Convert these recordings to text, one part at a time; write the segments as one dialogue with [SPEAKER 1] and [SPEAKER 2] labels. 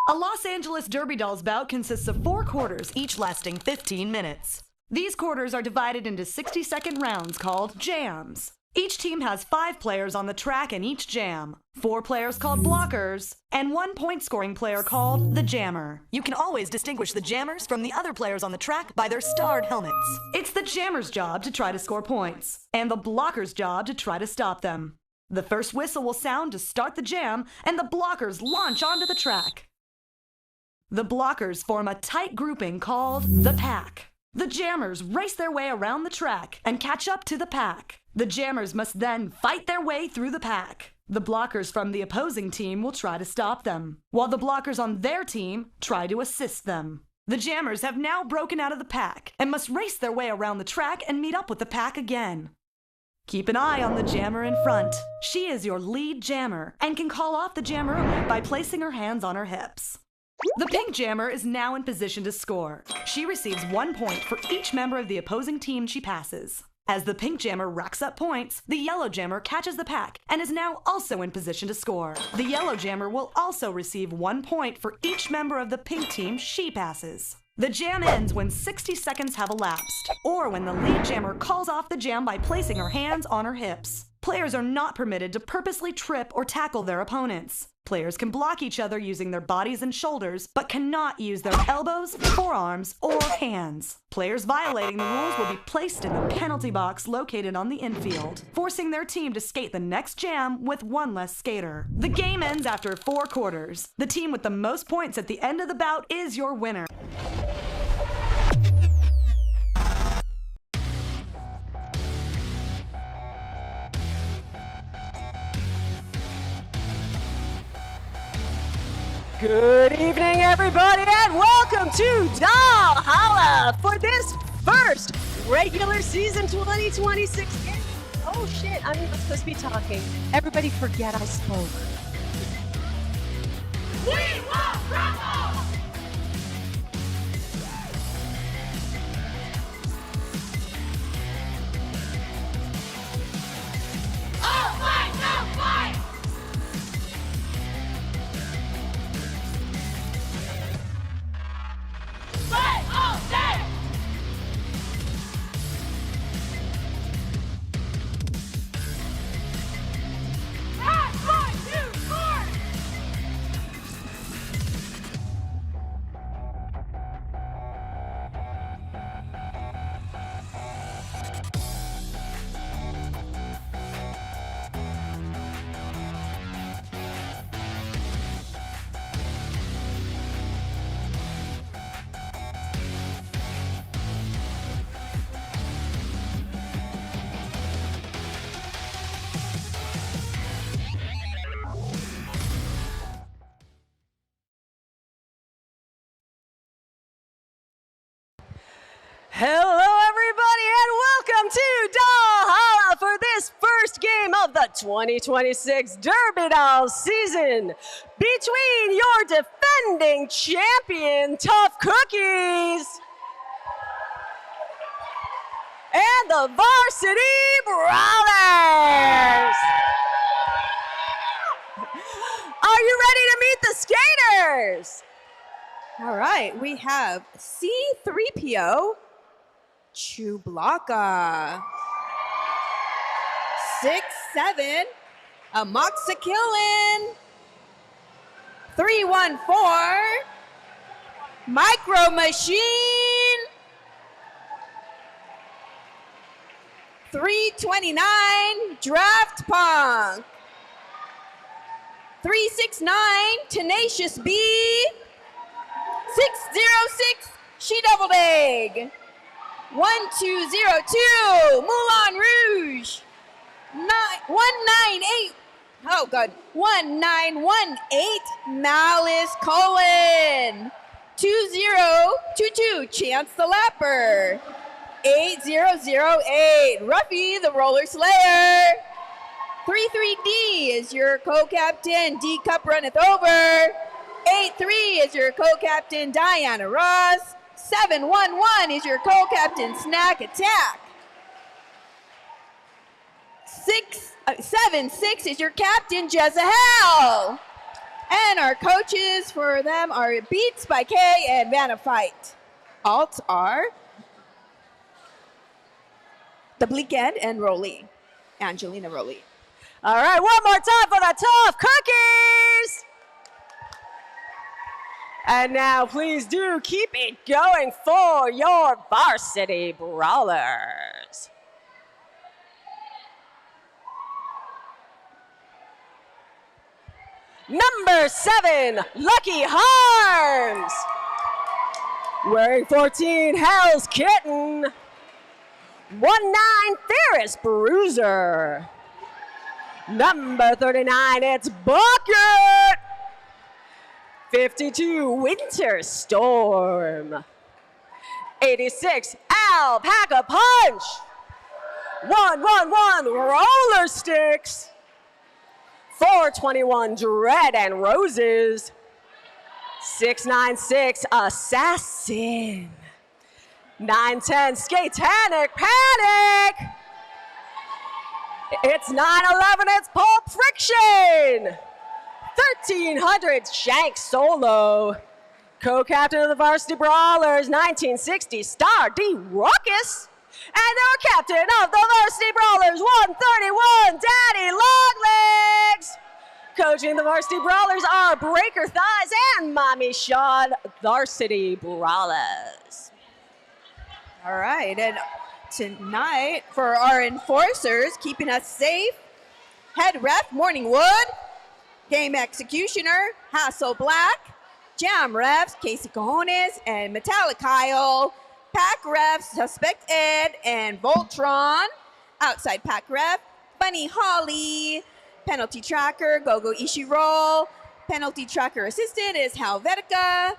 [SPEAKER 1] A Los Angeles Derby Dolls bout consists of 4 quarters, each lasting 15 minutes. These quarters are divided into 60-second rounds called jams. Each team has 5 players on the track in each jam, 4 players called blockers, and 1 point-scoring player called the jammer. You can always distinguish the jammers from the other players on the track by their starred helmets. It's the jammer's job to try to score points, and the blocker's job to try to stop them. The first whistle will sound to start the jam, and the blockers launch onto the track. The blockers form a tight grouping called the pack. The jammers race their way around the track and catch up to the pack. The jammers must then fight their way through the pack. The blockers from the opposing team will try to stop them, while the blockers on their team try to assist them. The jammers have now broken out of the pack and must race their way around the track and meet up with the pack again. Keep an eye on the jammer in front. She is your lead jammer and can call off the jammer by placing her hands on her hips. The pink jammer is now in position to score. She receives 1 point for each member of the opposing team she passes. As the pink jammer racks up points, the yellow jammer catches the pack and is now also in position to score. The yellow jammer will also receive 1 point for each member of the pink team she passes. The jam ends when 60 seconds have elapsed, or when the lead jammer calls off the jam by placing her hands on her hips. Players are not permitted to purposely trip or tackle their opponents. Players can block each other using their bodies and shoulders, but cannot use their elbows, forearms, or hands. Players violating the rules will be placed in the penalty box located on the infield, forcing their team to skate the next jam with 1 less skater. The game ends after 4 quarters. The team with the most points at the end of the bout is your winner.
[SPEAKER 2] Good evening, everybody, and welcome to Valhalla for this first regular season 2026 game. Oh shit, I'm not supposed to be talking. Everybody forget I spoke. We will rumble! All fight, no fight! Fight all day! That's 1, 2, 4! Hello, everybody, and welcome to Valhalla for this first game of the 2026 Derby Dolls season between your defending champion, Tough Cookies, and the Varsity Brawlers. Are you ready to meet the skaters? All right, we have C3PO, Chewbacca, 6'7", Amoxicillin, 314, Micro Machine, 329, Draft Punk, 369, Tenacious B, 606, She Doubled Egg, 1202, Moulin Rouge, 1918, Malice Colon, 2022, Chance the Lapper, 8008, Ruffy the Roller Slayer, 33D is your co-captain, D Cup Runneth Over, 83 is your co-captain, Diana Ross, 711 is your co-captain, Snack Attack. 76 is your captain, Jezahel. And our coaches for them are Beats by Kay and Vanna Fight. Alts are the Bleak End and Rowley, Angelina Rowley.
[SPEAKER 3] All right, one more time for the tough cookies. And now please do keep it going for your Varsity Brawlers. Number 7, Lucky Harms. Wearing 14, Hell's Kitten. 19, Ferris Bruiser. Number 39, it's Bucket. 52, Winter Storm. 86, Alpaca Punch. 111, Roller Sticks. 421, Dread and Roses. 696, Assassin. 910, Skatanic Panic. It's 911, it's Pulp Friction. 1300, Shank Solo. Co-captain of the Varsity Brawlers, 1960, Star D Ruckus. And our captain of the Varsity Brawlers, 131, Daddy Longlegs. Coaching the Varsity Brawlers are Breaker Thighs and Mommy Sean, Varsity Brawlers.
[SPEAKER 2] All right, and tonight for our enforcers, keeping us safe, head ref Morningwood, game executioner Hassel Black, jam refs Casey Cojones and Metallic Kyle, pack refs Suspect Ed and Voltron, outside pack ref Bunny Holly, penalty tracker Gogo Ishiro, penalty tracker assistant is Helvetica,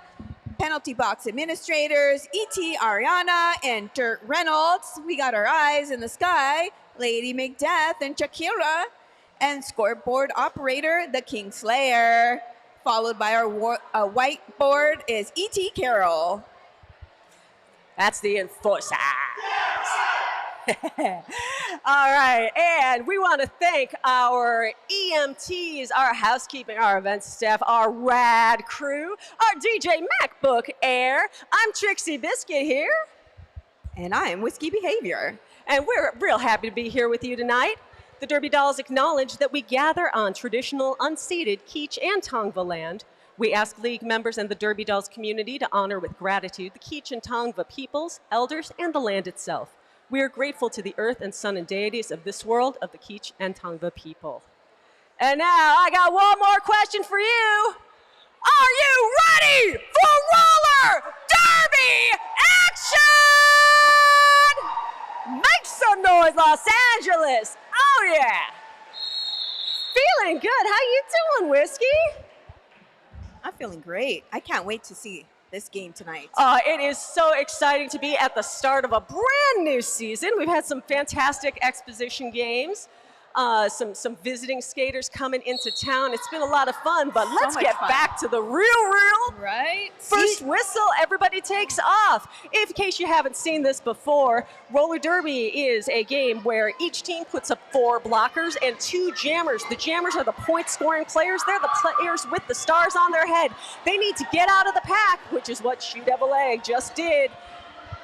[SPEAKER 2] penalty box administrators E.T. Ariana and Dirk Reynolds. We got our eyes in the sky, Lady McDeath and Shakira, and scoreboard operator, the King Slayer. Followed by our whiteboard is E.T. Carroll.
[SPEAKER 3] That's the enforcers. All right, and we want to thank our EMTs, our housekeeping, our events staff, our rad crew, our DJ MacBook Air. I'm Trixie Biscuit here.
[SPEAKER 2] And I am Whiskey Behavior.
[SPEAKER 3] And we're real happy to be here with you tonight. The Derby Dolls acknowledge that we gather on traditional, unceded Kizh and Tongva land. We ask League members and the Derby Dolls community to honor with gratitude the Kizh and Tongva peoples, elders, and the land itself. We are grateful to the earth and sun and deities of this world of the Kizh and Tongva people. And now I got one more question for you. Are you ready for roller derby action? Make some noise, Los Angeles. Oh yeah. Feeling good. How you doing, Whiskey?
[SPEAKER 2] I'm feeling great. I can't wait to see this game tonight.
[SPEAKER 3] It is so exciting to be at the start of a brand new season. We've had some fantastic exposition games, some visiting skaters coming into town. It's been a lot of fun, but let's get back to the real.
[SPEAKER 2] Right?
[SPEAKER 3] First whistle, everybody takes off. In case you haven't seen this before, roller derby is a game where each team puts up 4 blockers and 2 jammers. The jammers are the point-scoring players. They're the players with the stars on their head. They need to get out of the pack, which is what Shoe Devil Egg just did.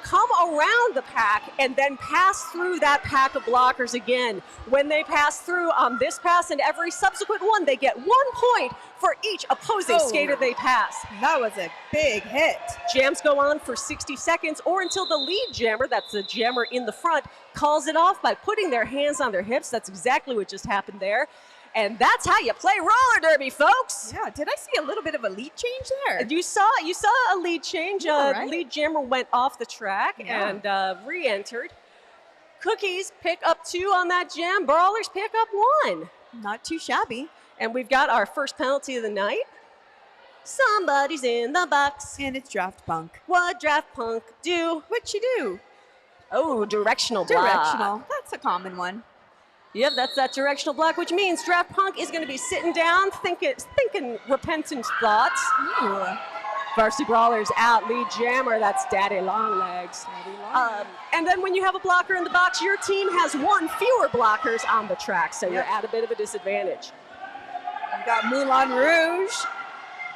[SPEAKER 3] Come around the pack and then pass through that pack of blockers again. When they pass through on this pass and every subsequent one, they get 1 point for each opposing skater they pass.
[SPEAKER 2] That was a big hit.
[SPEAKER 3] Jams go on for 60 seconds or until the lead jammer, that's the jammer in the front, calls it off by putting their hands on their hips. That's exactly what just happened there. And that's how you play roller derby, folks.
[SPEAKER 2] Yeah, did I see a little bit of a lead change there?
[SPEAKER 3] You saw a lead change.
[SPEAKER 2] Right?
[SPEAKER 3] Lead jammer went off the track and re-entered. Cookies pick up 2 on that jam. Brawlers pick up 1.
[SPEAKER 2] Not too shabby.
[SPEAKER 3] And we've got our first penalty of the night. Somebody's in the box.
[SPEAKER 2] And it's Draft Punk.
[SPEAKER 3] What Draft Punk do?
[SPEAKER 2] What'd you do?
[SPEAKER 3] Oh, directional block.
[SPEAKER 2] Directional. That's a common one.
[SPEAKER 3] Yep, that's that directional block, which means Draft Punk is going to be sitting down, thinking repentant thoughts.
[SPEAKER 2] Ooh.
[SPEAKER 3] Varsity Brawlers out, lead jammer, that's Daddy Longlegs. And then when you have a blocker in the box, your team has 1 fewer blockers on the track, so you're at a bit of a disadvantage.
[SPEAKER 2] We got Moulin Rouge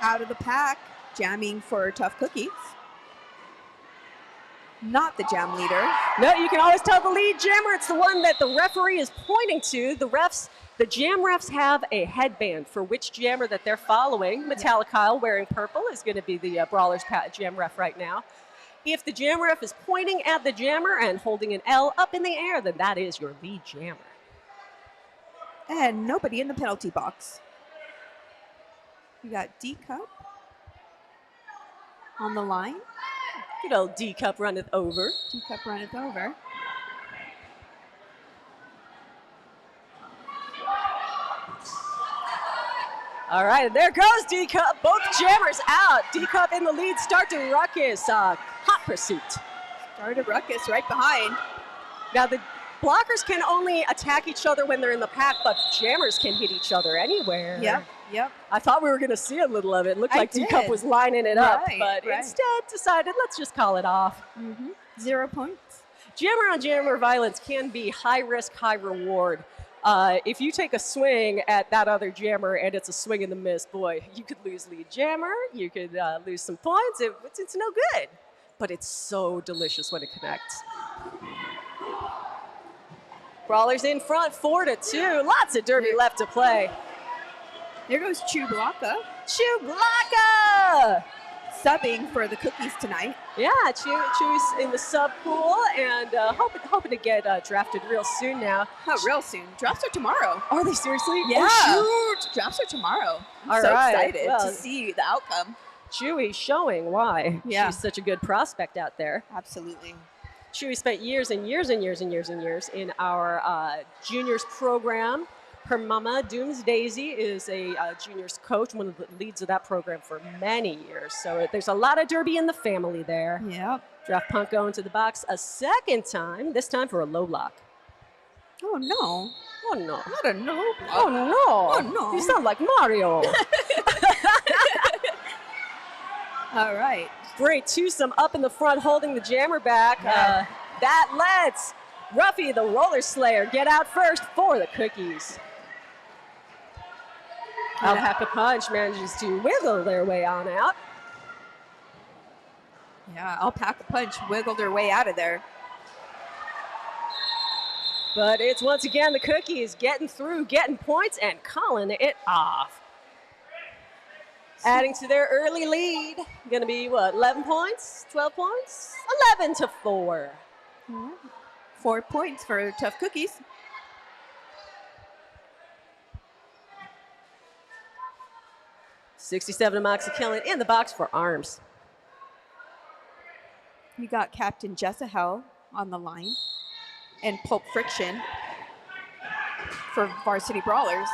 [SPEAKER 2] out of the pack, jamming for Tough Cookies. Not the jam leader.
[SPEAKER 3] No, you can always tell the lead jammer. It's the one that the referee is pointing to. The jam refs have a headband for which jammer that they're following. Metallic Kyle wearing purple is going to be the Brawlers jam ref right now. If the jam ref is pointing at the jammer and holding an L up in the air, then that is your lead jammer.
[SPEAKER 2] And nobody in the penalty box. We got D-Cup on the line.
[SPEAKER 3] Good old D-Cup runneth over.
[SPEAKER 2] D-Cup runneth over.
[SPEAKER 3] All right, and there goes D-Cup. Both jammers out. D-Cup in the lead. Start to ruckus. Hot pursuit.
[SPEAKER 2] Start a ruckus right behind.
[SPEAKER 3] Now the blockers can only attack each other when they're in the pack, but jammers can hit each other anywhere.
[SPEAKER 2] Yep.
[SPEAKER 3] I thought we were going to see a little of it. Looked like D-Cup was lining it up, but instead decided, let's just call it off.
[SPEAKER 2] 0 points.
[SPEAKER 3] Jammer on jammer violence can be high risk, high reward. If you take a swing at that other jammer and it's a swing and a miss, boy, you could lose lead jammer, you could lose some points. It's no good, but it's so delicious when it connects. Brawlers in front, 4-2. Lots of derby left to play.
[SPEAKER 2] There goes Chewbacca.
[SPEAKER 3] Chewbacca!
[SPEAKER 2] Subbing for the Cookies tonight.
[SPEAKER 3] Yeah, Chew's in the sub pool and hoping to get drafted real soon now.
[SPEAKER 2] Oh, real soon. Drafts are tomorrow.
[SPEAKER 3] Are they seriously?
[SPEAKER 2] Yeah.
[SPEAKER 3] Oh, shoot!
[SPEAKER 2] Drafts are tomorrow.
[SPEAKER 3] I'm
[SPEAKER 2] so excited to see the outcome.
[SPEAKER 3] Chewy showing why she's such a good prospect out there.
[SPEAKER 2] Absolutely.
[SPEAKER 3] Chewy spent years and years and years and years and years in our juniors program. Her mama, Dooms Daisy, is a juniors coach, one of the leads of that program for many years. So there's a lot of derby in the family there.
[SPEAKER 2] Yep.
[SPEAKER 3] Draft punt going to the box a second time, this time for a low block.
[SPEAKER 2] Oh, no.
[SPEAKER 3] Oh, no.
[SPEAKER 2] Not a no.
[SPEAKER 3] Oh, no.
[SPEAKER 2] Oh, no.
[SPEAKER 3] You sound like Mario.
[SPEAKER 2] All right.
[SPEAKER 3] Great twosome up in the front, holding the jammer back.
[SPEAKER 2] Yeah.
[SPEAKER 3] That lets Ruffy, the Roller Slayer, get out first for the Cookies. Alpaca Punch manages to wiggle their way on out.
[SPEAKER 2] Yeah, Alpaca Punch wiggled her way out of there.
[SPEAKER 3] But it's once again the Cookies getting through, getting points, and calling it off. Adding to their early lead. Going to be, what, 11 points? 12 points? 11-4.
[SPEAKER 2] 4 points for Tough Cookies.
[SPEAKER 3] $67 Moxie Killing in the box for arms.
[SPEAKER 2] We got Captain Jessahel on the line and Pulp Friction for Varsity Brawlers.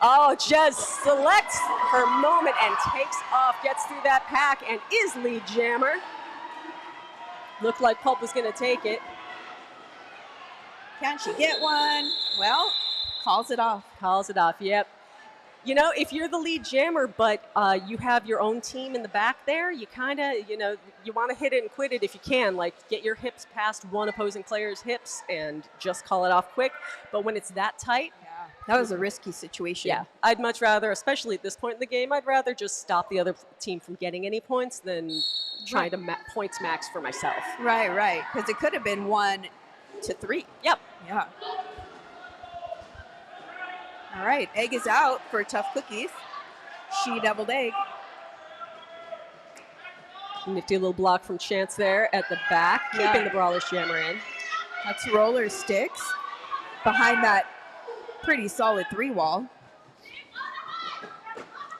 [SPEAKER 3] Oh, just selects her moment and takes off, gets through that pack, and is lead jammer. Looked like Pulp was going to take it.
[SPEAKER 2] Can she get one? Well, calls it off.
[SPEAKER 3] Calls it off, yep. You know, if you're the lead jammer, but you have your own team in the back there, you kind of, you want to hit it and quit it if you can. Like, get your hips past one opposing player's hips and just call it off quick. But when it's that tight,
[SPEAKER 2] that was a risky situation.
[SPEAKER 3] Yeah, I'd much rather, especially at this point in the game, I'd rather just stop the other team from getting any points than trying to points max for myself.
[SPEAKER 2] Right. Because it could have been 1-3.
[SPEAKER 3] Yep.
[SPEAKER 2] Yeah. All right, egg is out for Tough Cookies. She doubled egg.
[SPEAKER 3] Nifty little block from Chance there at the back, keeping the Brawlers jammer in.
[SPEAKER 2] That's Roller Sticks behind that pretty solid 3-wall.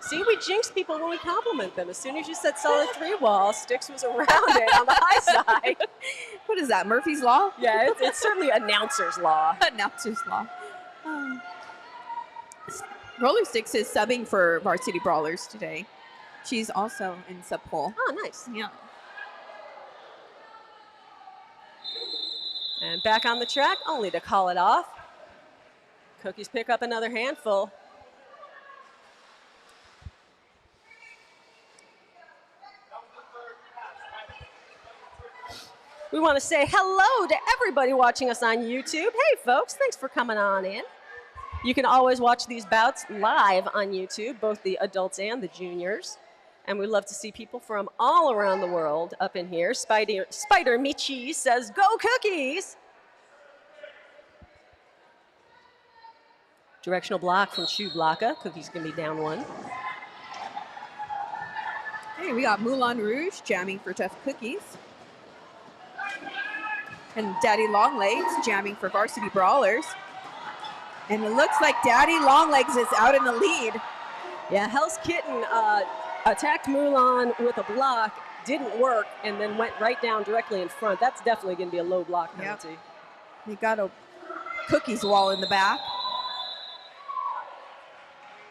[SPEAKER 3] See, we jinx people when we compliment them. As soon as you said solid 3-wall, Sticks was around it on the high side.
[SPEAKER 2] What is that, Murphy's Law?
[SPEAKER 3] Yeah, it's certainly announcer's law.
[SPEAKER 2] Announcer's Law. Roller Sticks is subbing for Varsity Brawlers today. She's also in sub pool.
[SPEAKER 3] Oh, nice.
[SPEAKER 2] Yeah.
[SPEAKER 3] And back on the track, only to call it off. Cookies pick up another handful. We want to say hello to everybody watching us on YouTube. Hey, folks, thanks for coming on in. You can always watch these bouts live on YouTube, both the adults and the juniors. And we love to see people from all around the world up in here. Spider Michi says, "Go Cookies!" Directional block from Chu Blaka. Cookies gonna be down 1.
[SPEAKER 2] Hey, we got Moulin Rouge jamming for Tough Cookies. And Daddy Longlegs jamming for Varsity Brawlers. And it looks like Daddy Longlegs is out in the lead.
[SPEAKER 3] Yeah, Hell's Kitten attacked Mulan with a block, didn't work, and then went right down directly in front. That's definitely going to be a low block penalty.
[SPEAKER 2] Yep. We got a Cookies wall in the back.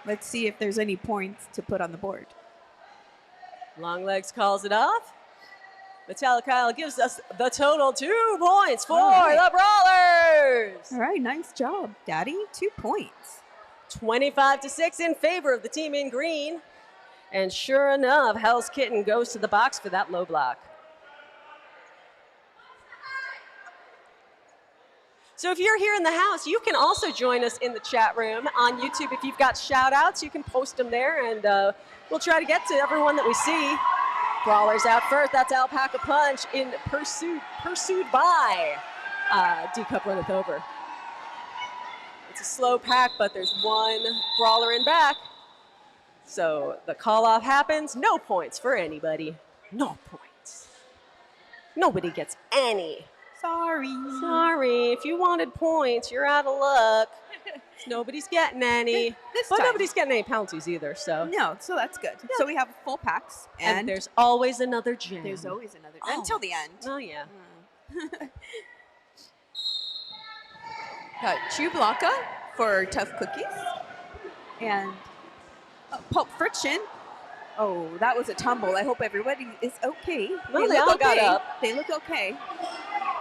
[SPEAKER 2] Let's see if there's any points to put on the board.
[SPEAKER 3] Longlegs calls it off. Metallic Kyle gives us the total 2 points for the Brawlers.
[SPEAKER 2] All right, nice job, Daddy. 2 points.
[SPEAKER 3] 25-6 in favor of the team in green. And sure enough, Hell's Kitten goes to the box for that low block. So if you're here in the house, you can also join us in the chat room on YouTube. If you've got shout outs, you can post them there, and we'll try to get to everyone that we see. Brawlers out first. That's Alpaca Punch in pursued by D-Cup runneth over. It's a slow pack, but there's 1 Brawler in back. So the call-off happens. No points for anybody. No points. Nobody gets any. Sorry. If you wanted points, you're out of luck. Nobody's getting any. But nobody's getting any penalties either, so.
[SPEAKER 2] No, so that's good. Yeah. So we have full packs.
[SPEAKER 3] And there's always another jam.
[SPEAKER 2] There's always another. Until the end.
[SPEAKER 3] Oh, yeah.
[SPEAKER 2] Got Chu Blaka for Tough Cookies. And Pulp Friction. Oh, that was a tumble. I hope everybody is okay.
[SPEAKER 3] Well, they all got up.
[SPEAKER 2] They look okay.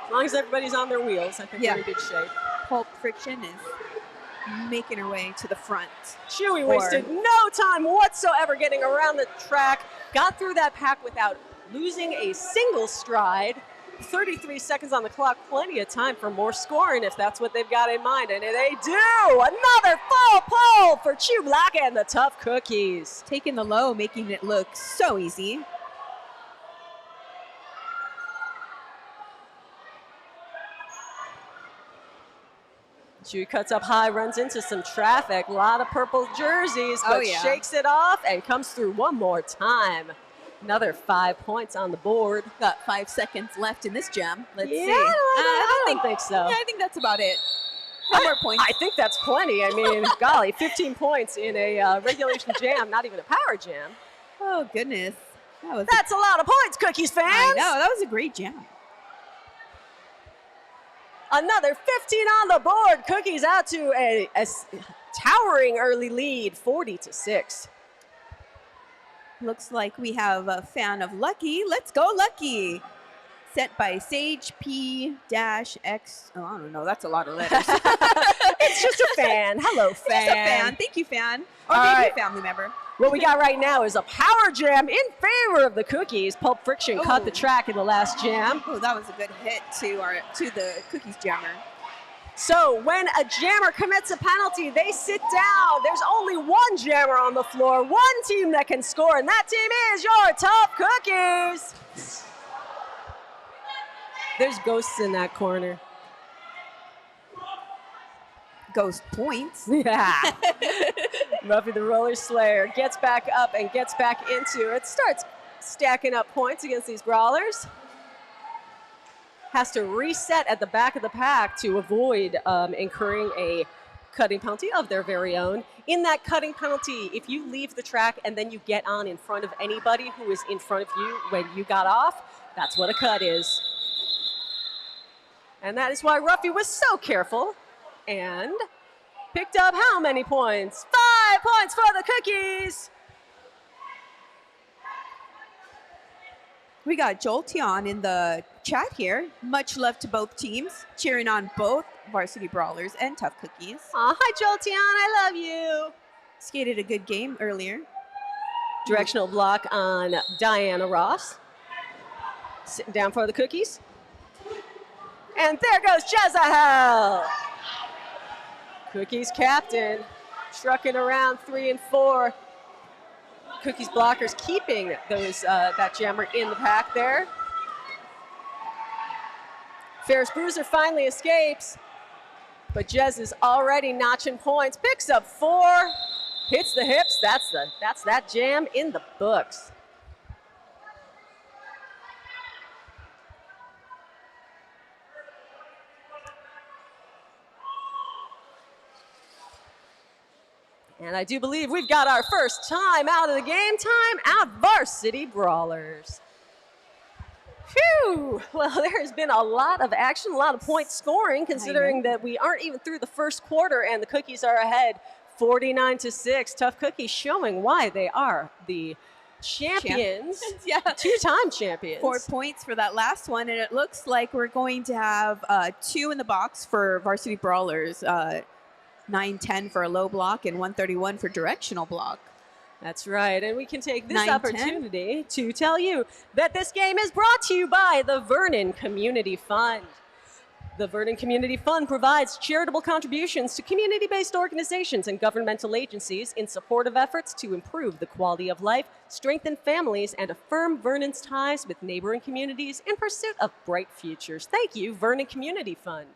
[SPEAKER 3] As long as everybody's on their wheels, I think they're in good shape.
[SPEAKER 2] Pulp Friction is making her way to the front.
[SPEAKER 3] Chewy wasted no time whatsoever getting around the track. Got through that pack without losing a single stride. 33 seconds on the clock, plenty of time for more scoring if that's what they've got in mind, and they do! Another full pull for Chu Blaka and the Tough Cookies.
[SPEAKER 2] Taking the low, making it look so easy.
[SPEAKER 3] Chu cuts up high, runs into some traffic, a lot of purple jerseys, but shakes it off and comes through one more time. Another 5 points on the board.
[SPEAKER 2] Got 5 seconds left in this jam. Let's see.
[SPEAKER 3] I don't think so.
[SPEAKER 2] Yeah, I think that's about it. No more points.
[SPEAKER 3] I think that's plenty. I mean, golly, 15 points in a regulation jam, not even a power jam.
[SPEAKER 2] Oh, goodness.
[SPEAKER 3] That's a lot of points, Cookies fans.
[SPEAKER 2] I know. That was a great jam.
[SPEAKER 3] Another 15 on the board. Cookies out to a towering early lead, 40-6.
[SPEAKER 2] Looks like we have a fan of Lucky. Let's go, Lucky. Sent by Sage P-X. Oh, I don't know. That's a lot of letters.
[SPEAKER 3] It's just a fan. Hello, fan.
[SPEAKER 2] Just a fan. Thank you, fan. Or maybe a family member.
[SPEAKER 3] What we got right now is a power jam in favor of the Cookies. Pulp Friction cut the track in the last jam.
[SPEAKER 2] Oh, that was a good hit to the Cookies jammer.
[SPEAKER 3] So when a jammer commits a penalty, they sit down. There's only one jammer on the floor, one team that can score, and that team is your Tough Cookies. There's ghosts in that corner.
[SPEAKER 2] Ghost points.
[SPEAKER 3] Yeah. Ruffy the Roller Slayer gets back up and gets back into it. Starts stacking up points against these Brawlers. Has to reset at the back of the pack to avoid incurring a cutting penalty of their very own. In that cutting penalty, if you leave the track and then you get on in front of anybody who is in front of you when you got off, that's what a cut is. And that is why Ruffy was so careful and picked up how many points? 5 points for the Cookies.
[SPEAKER 2] We got Jolteon in the chat here. Much love to both teams, cheering on both Varsity Brawlers and Tough Cookies.
[SPEAKER 3] Aw, hi Jolteon, I love you.
[SPEAKER 2] Skated a good game earlier.
[SPEAKER 3] Directional block on Diana Ross. Sitting down for the Cookies. And there goes Jezahel. Cookies captain trucking around 3 and 4. Cookies blockers keeping those that jammer in the pack there. Ferris Bruiser finally escapes, but Jez is already notching points. Picks up 4, hits the hips. That's that jam in the books. And I do believe we've got our first time out of the game, time out Varsity Brawlers. Phew! Well, there has been a lot of action, a lot of point scoring, considering that we aren't even through the first quarter and the Cookies are ahead 49-6. Tough Cookies showing why they are the champions,
[SPEAKER 2] Yeah.
[SPEAKER 3] 2-time champions.
[SPEAKER 2] 4 points for that last one, and it looks like we're going to have 2 in the box for Varsity Brawlers. 9-10 for a low block and 131 for directional block.
[SPEAKER 3] That's right, and we can take this
[SPEAKER 2] 9-10.
[SPEAKER 3] opportunity to tell you that this game is brought to you by the Vernon Community Fund. The Vernon Community Fund provides charitable contributions to community-based organizations and governmental agencies in support of efforts to improve the quality of life, strengthen families, and affirm Vernon's ties with neighboring communities in pursuit of bright futures. Thank you, Vernon Community Fund.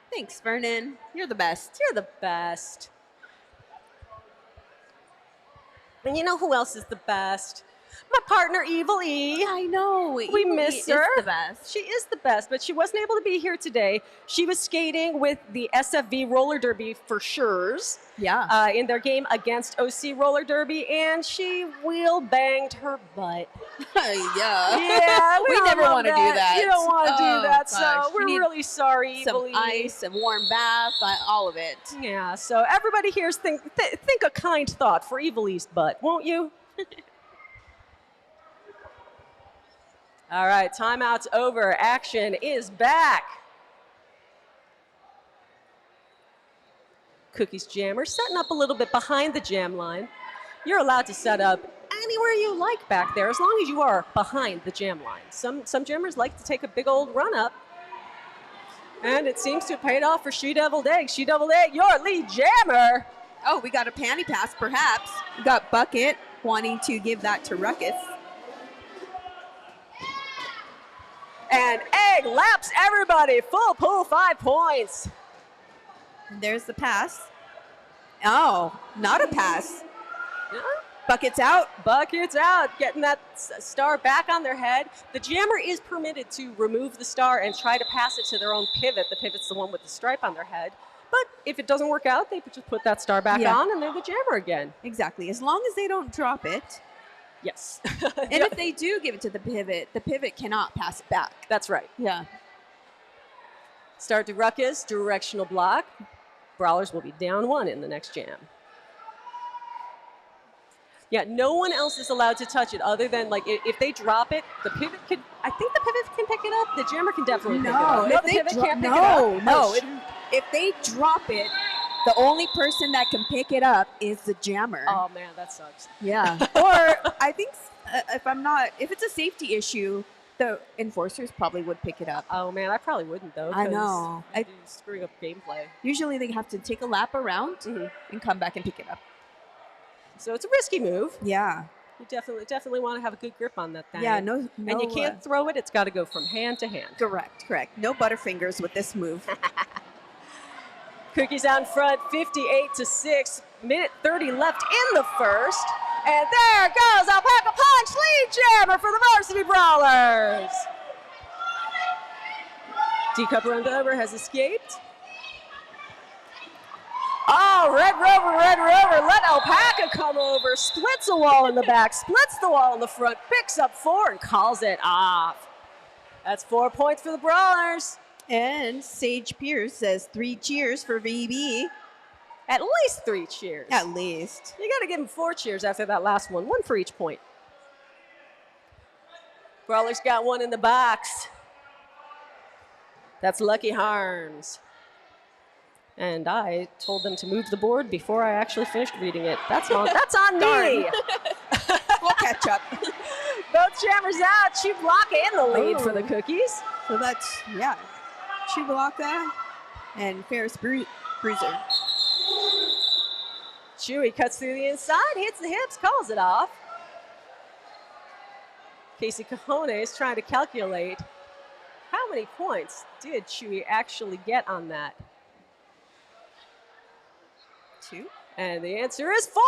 [SPEAKER 2] Thanks, Vernon. You're the best.
[SPEAKER 3] You're the best. And you know who else is the best? My partner, Evil E.
[SPEAKER 2] I know.
[SPEAKER 3] We miss her.
[SPEAKER 2] Is the best.
[SPEAKER 3] She is the best, but she wasn't able to be here today. She was skating with the SFV roller derby for Schurz.
[SPEAKER 2] Yeah.
[SPEAKER 3] In their game against OC roller derby, and she wheel banged her butt.
[SPEAKER 2] Yeah.
[SPEAKER 3] Yeah,
[SPEAKER 2] we never want to do that.
[SPEAKER 3] You don't want to do that,
[SPEAKER 2] gosh.
[SPEAKER 3] so we're really sorry, Evil
[SPEAKER 2] Some
[SPEAKER 3] E.
[SPEAKER 2] ice, some warm bath, all of it.
[SPEAKER 3] Yeah, so everybody here think a kind thought for Evil E's butt, won't you? All right, timeout's over. Action is back. Cookies Jammer setting up a little bit behind the jam line. You're allowed to set up anywhere you like back there as long as you are behind the jam line. Some jammers like to take a big old run up. And it seems to have paid off for She Deviled Egg. She Deviled Egg, your lead jammer.
[SPEAKER 2] Oh, we got a panty pass, perhaps. We got Bucket wanting to give that to Ruckus.
[SPEAKER 3] And Egg laps everybody. Full pull, 5 points.
[SPEAKER 2] There's the pass. Oh, not a pass.
[SPEAKER 3] Yeah.
[SPEAKER 2] Bucket's out.
[SPEAKER 3] Bucket's out, getting that star back on their head. The jammer is permitted to remove the star and try to pass it to their own pivot. The pivot's the one with the stripe on their head. But if it doesn't work out, they just put that star back on and they're the jammer again.
[SPEAKER 2] Exactly. As long as they don't drop it.
[SPEAKER 3] Yes.
[SPEAKER 2] And if they do give it to the pivot cannot pass it back.
[SPEAKER 3] That's right.
[SPEAKER 2] Yeah.
[SPEAKER 3] Start to Ruckus, directional block. Brawlers will be down 1 in the next jam. Yeah, no one else is allowed to touch it other than, like, if they drop it, the pivot can, I think the pivot can pick it up. The jammer can definitely pick it up. No, the pivot can't pick it up.
[SPEAKER 2] No, if they drop it, the only person that can pick it up is the jammer.
[SPEAKER 3] Oh, man, that sucks.
[SPEAKER 2] Yeah. Or I think if it's a safety issue, the enforcers probably would pick it up.
[SPEAKER 3] Oh, man, I probably wouldn't, though.
[SPEAKER 2] I know.
[SPEAKER 3] Screwing up gameplay.
[SPEAKER 2] Usually they have to take a lap around and come back and pick it up.
[SPEAKER 3] So it's a risky move.
[SPEAKER 2] Yeah.
[SPEAKER 3] You definitely want to have a good grip on that thing.
[SPEAKER 2] Yeah, no
[SPEAKER 3] and you can't throw it. It's got to go from hand to hand.
[SPEAKER 2] Correct. No butterfingers with this move.
[SPEAKER 3] Cookies out in front, 58-6. Minute 30 left in the first. And there goes Alpaca Punch, lead jammer for the Varsity Brawlers. D-Cup run over has escaped. Oh, Red Rover, let Alpaca come over. Splits a wall in the back, splits the wall in the front, picks up 4 and calls it off. That's 4 points for the Brawlers.
[SPEAKER 2] And Sage Pierce says 3 cheers for VB.
[SPEAKER 3] At least 3 cheers.
[SPEAKER 2] At least.
[SPEAKER 3] You got to give him 4 cheers after that last one. 1 for each point. Brawlers got 1 in the box. That's Lucky Harms. And I told them to move the board before I actually finished reading it. That's on me.
[SPEAKER 2] We'll catch up.
[SPEAKER 3] Both jammers out. Chewbacca in the lead for the Cookies.
[SPEAKER 2] So that's, Chewbacca and Ferris Bruiser.
[SPEAKER 3] Chewy cuts through the inside, hits the hips, calls it off. Casey Cajones is trying to calculate how many points did Chewy actually get on that.
[SPEAKER 2] 2.
[SPEAKER 3] And the answer is 4.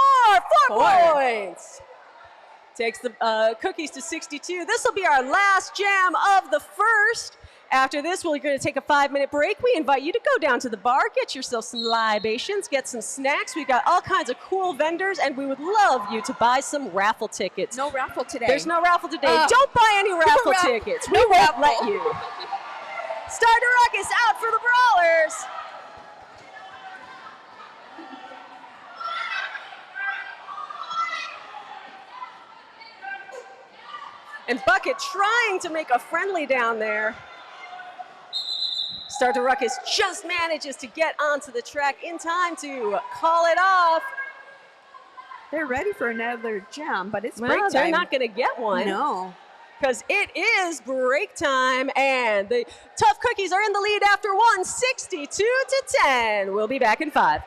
[SPEAKER 3] 4 points. Takes the cookies to 62. This will be our last jam of the first. After this, we're going to take a 5-minute break. We invite you to go down to the bar, get yourself some libations, get some snacks. We've got all kinds of cool vendors, and we would love you to buy some raffle tickets.
[SPEAKER 2] No raffle today.
[SPEAKER 3] There's no raffle today. Don't buy any raffle tickets. We won't let you. Start a ruckus out for the Brawlers. And Bucket trying to make a friendly down there. Start to Ruckus just manages to get onto the track in time to call it off.
[SPEAKER 2] They're ready for another jam, but it's break time.
[SPEAKER 3] They're not going to get one.
[SPEAKER 2] No.
[SPEAKER 3] Because it is break time, and the Tough Cookies are in the lead after one, 62-10. We'll be back in 5.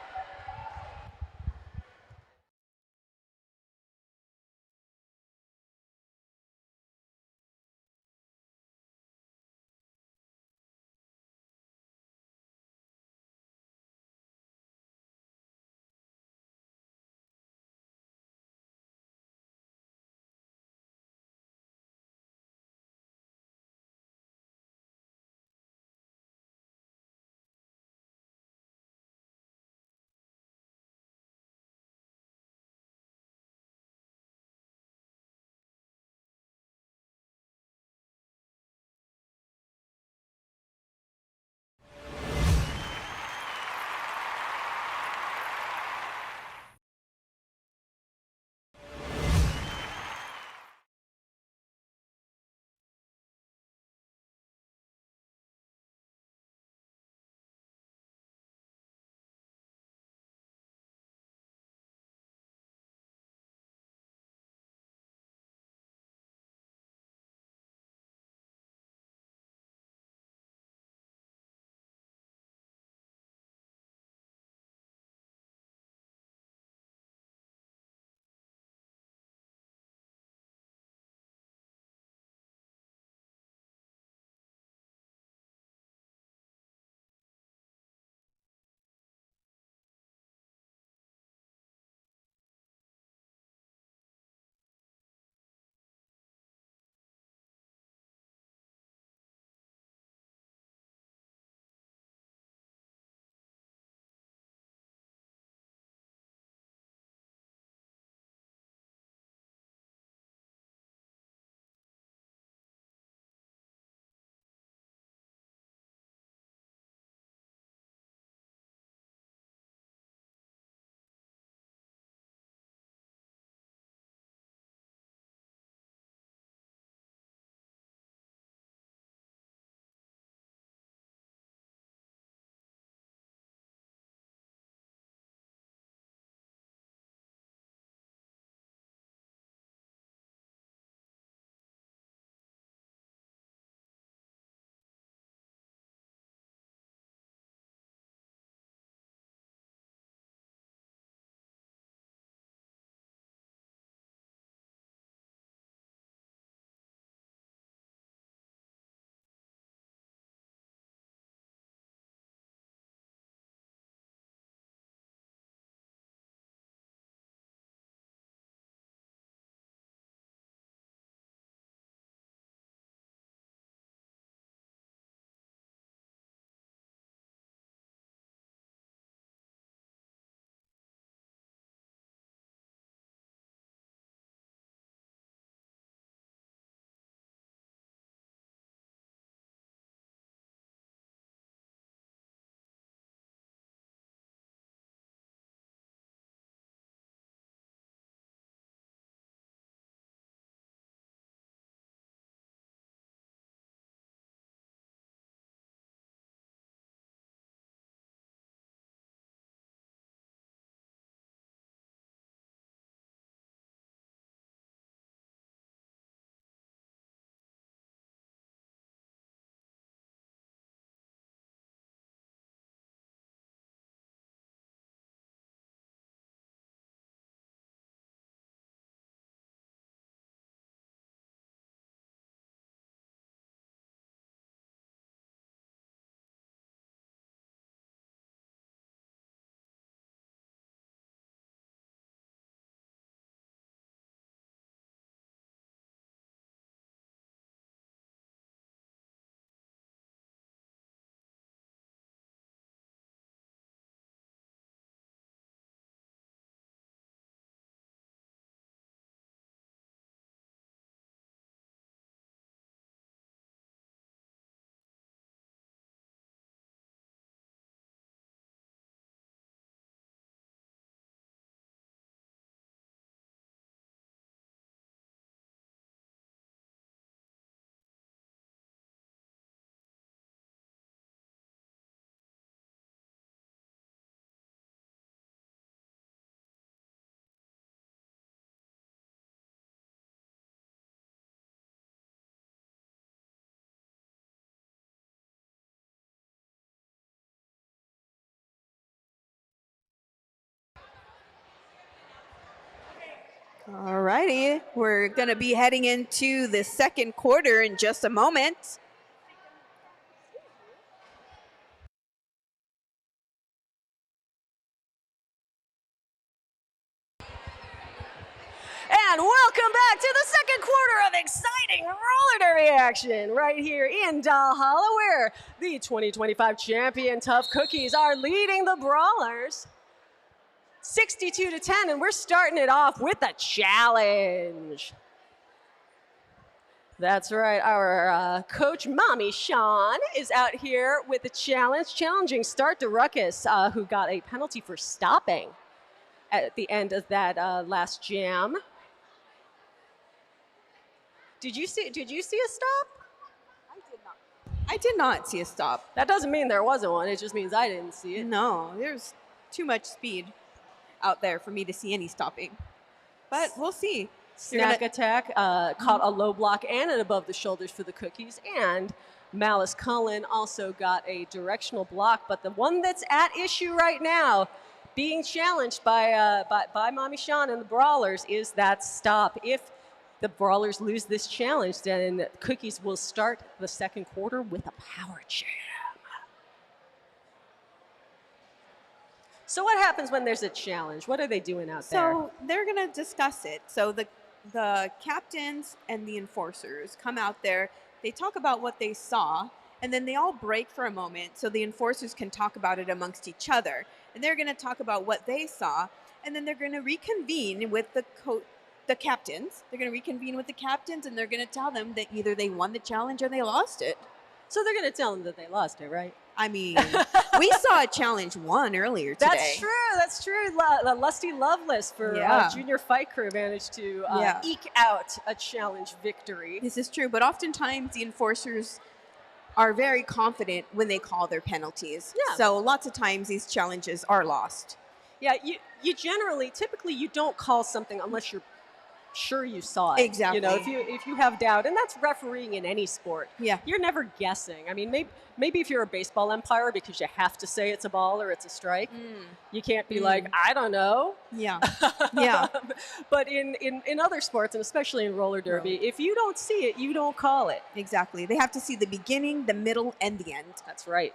[SPEAKER 2] All righty, we're going to be heading into the second quarter in just a moment.
[SPEAKER 3] And welcome back to the second quarter of exciting roller derby action right here in Valhalla, where the 2025 champion Tough Cookies are leading the Brawlers 62-10, and we're starting it off with a challenge. That's right, our coach, Mommy Sean, is out here with a challenge, challenging Start to Ruckus, who got a penalty for stopping at the end of that last jam. Did you see a stop?
[SPEAKER 2] I did not see a stop.
[SPEAKER 3] That doesn't mean there wasn't one. It just means I didn't see it.
[SPEAKER 2] No, there's too much speed out there for me to see any stopping. But we'll see.
[SPEAKER 3] Snack attack caught a low block and an above the shoulders for the Cookies, and Malice Cullen also got a directional block. But the one that's at issue right now, being challenged by Mommy Sean and the Brawlers, is that stop. If the Brawlers lose this challenge, then Cookies will start the second quarter with a power jam. So what happens when there's a challenge? What are they doing out there?
[SPEAKER 2] So they're going to discuss it. So the captains and the enforcers come out there. They talk about what they saw, and then they all break for a moment so the enforcers can talk about it amongst each other. And they're going to talk about what they saw, and then they're going to reconvene with the captains. They're going to reconvene with the captains, and they're going to tell them that either they won the challenge or they lost it.
[SPEAKER 3] So they're going to tell them that they lost it, right?
[SPEAKER 2] I mean, we saw a challenge won earlier today.
[SPEAKER 3] That's true. Lusty Loveless for Junior Fight Crew managed to eke out a challenge victory.
[SPEAKER 2] This is true, but oftentimes the enforcers are very confident when they call their penalties.
[SPEAKER 3] Yeah.
[SPEAKER 2] So lots of times these challenges are lost.
[SPEAKER 3] Yeah, you typically you don't call something unless you're sure you saw it.
[SPEAKER 2] Exactly.
[SPEAKER 3] You know, if you have doubt, and that's refereeing in any sport.
[SPEAKER 2] Yeah.
[SPEAKER 3] You're never guessing. I mean, maybe if you're a baseball umpire, because you have to say it's a ball or it's a strike, you can't be like, I don't know.
[SPEAKER 2] Yeah. Yeah.
[SPEAKER 3] But in other sports, and especially in roller derby, if you don't see it, you don't call it.
[SPEAKER 2] Exactly. They have to see the beginning, the middle, and the end.
[SPEAKER 3] That's right.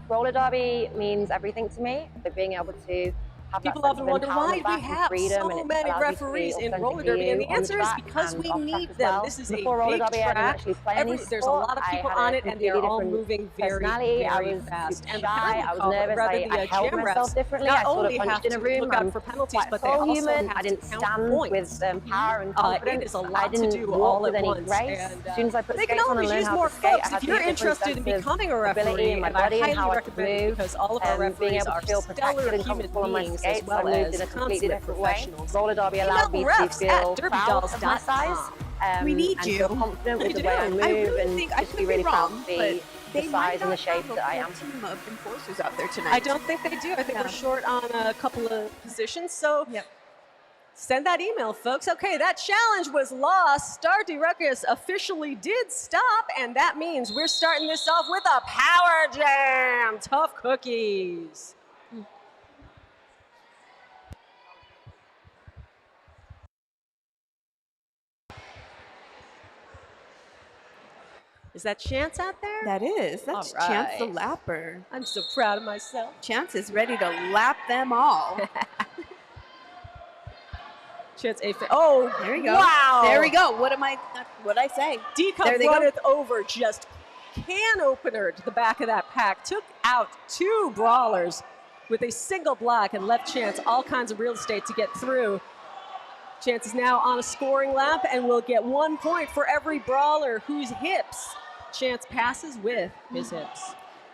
[SPEAKER 4] Roller derby means everything to me. But being able to have
[SPEAKER 3] People
[SPEAKER 4] that
[SPEAKER 3] often wonder why we have so many referees in roller derby, and the answer is because we need them. This is a big track. There's a lot of people on it, and they're all moving very, very fast. And
[SPEAKER 4] I was nervous. I held myself differently. I sort of punched in a room.
[SPEAKER 3] Look out for penalties, but they
[SPEAKER 4] so
[SPEAKER 3] also
[SPEAKER 4] human.
[SPEAKER 3] have
[SPEAKER 4] I didn't
[SPEAKER 3] to count
[SPEAKER 4] stand
[SPEAKER 3] points.
[SPEAKER 4] with power and confidence.
[SPEAKER 3] It is a lot
[SPEAKER 4] I didn't
[SPEAKER 3] to do
[SPEAKER 4] walk
[SPEAKER 3] all
[SPEAKER 4] with
[SPEAKER 3] at
[SPEAKER 4] any
[SPEAKER 3] once.
[SPEAKER 4] grace.
[SPEAKER 3] And,
[SPEAKER 4] as soon as I put
[SPEAKER 3] they can
[SPEAKER 4] skates on
[SPEAKER 3] always
[SPEAKER 4] and learned
[SPEAKER 3] use
[SPEAKER 4] how
[SPEAKER 3] more
[SPEAKER 4] to skate,
[SPEAKER 3] folks.
[SPEAKER 4] I had
[SPEAKER 3] If you're interested in becoming a referee, and I highly recommend, because all of our referees are stellar human beings as well as consummate professionals.
[SPEAKER 4] Roller derby allowed me to feel proud of my size.
[SPEAKER 2] We need
[SPEAKER 4] and
[SPEAKER 2] you.
[SPEAKER 4] feel confident with the way I move, and just be really proud to be the size and the shape that I am.
[SPEAKER 2] Team of enforcers out there tonight.
[SPEAKER 3] I don't think they do. I think we're short on a couple of positions. So send that email, folks. Okay, that challenge was lost. Starty Ruckus officially did stop, and that means we're starting this off with a power jam. Tough Cookies. Is that Chance out there?
[SPEAKER 2] That is. That's
[SPEAKER 3] All
[SPEAKER 2] Chance the
[SPEAKER 3] right.
[SPEAKER 2] Lapper.
[SPEAKER 3] I'm so proud of myself.
[SPEAKER 2] Chance is ready to lap them all.
[SPEAKER 3] Chance oh,
[SPEAKER 2] there we go.
[SPEAKER 3] Wow.
[SPEAKER 2] There we go. What'd I say?
[SPEAKER 3] D-Cup runneth over, just can opener to the back of that pack. Took out two Brawlers with a single block and left Chance all kinds of real estate to get through. Chance is now on a scoring lap and will get 1 point for every Brawler whose hips Chance passes with his hips.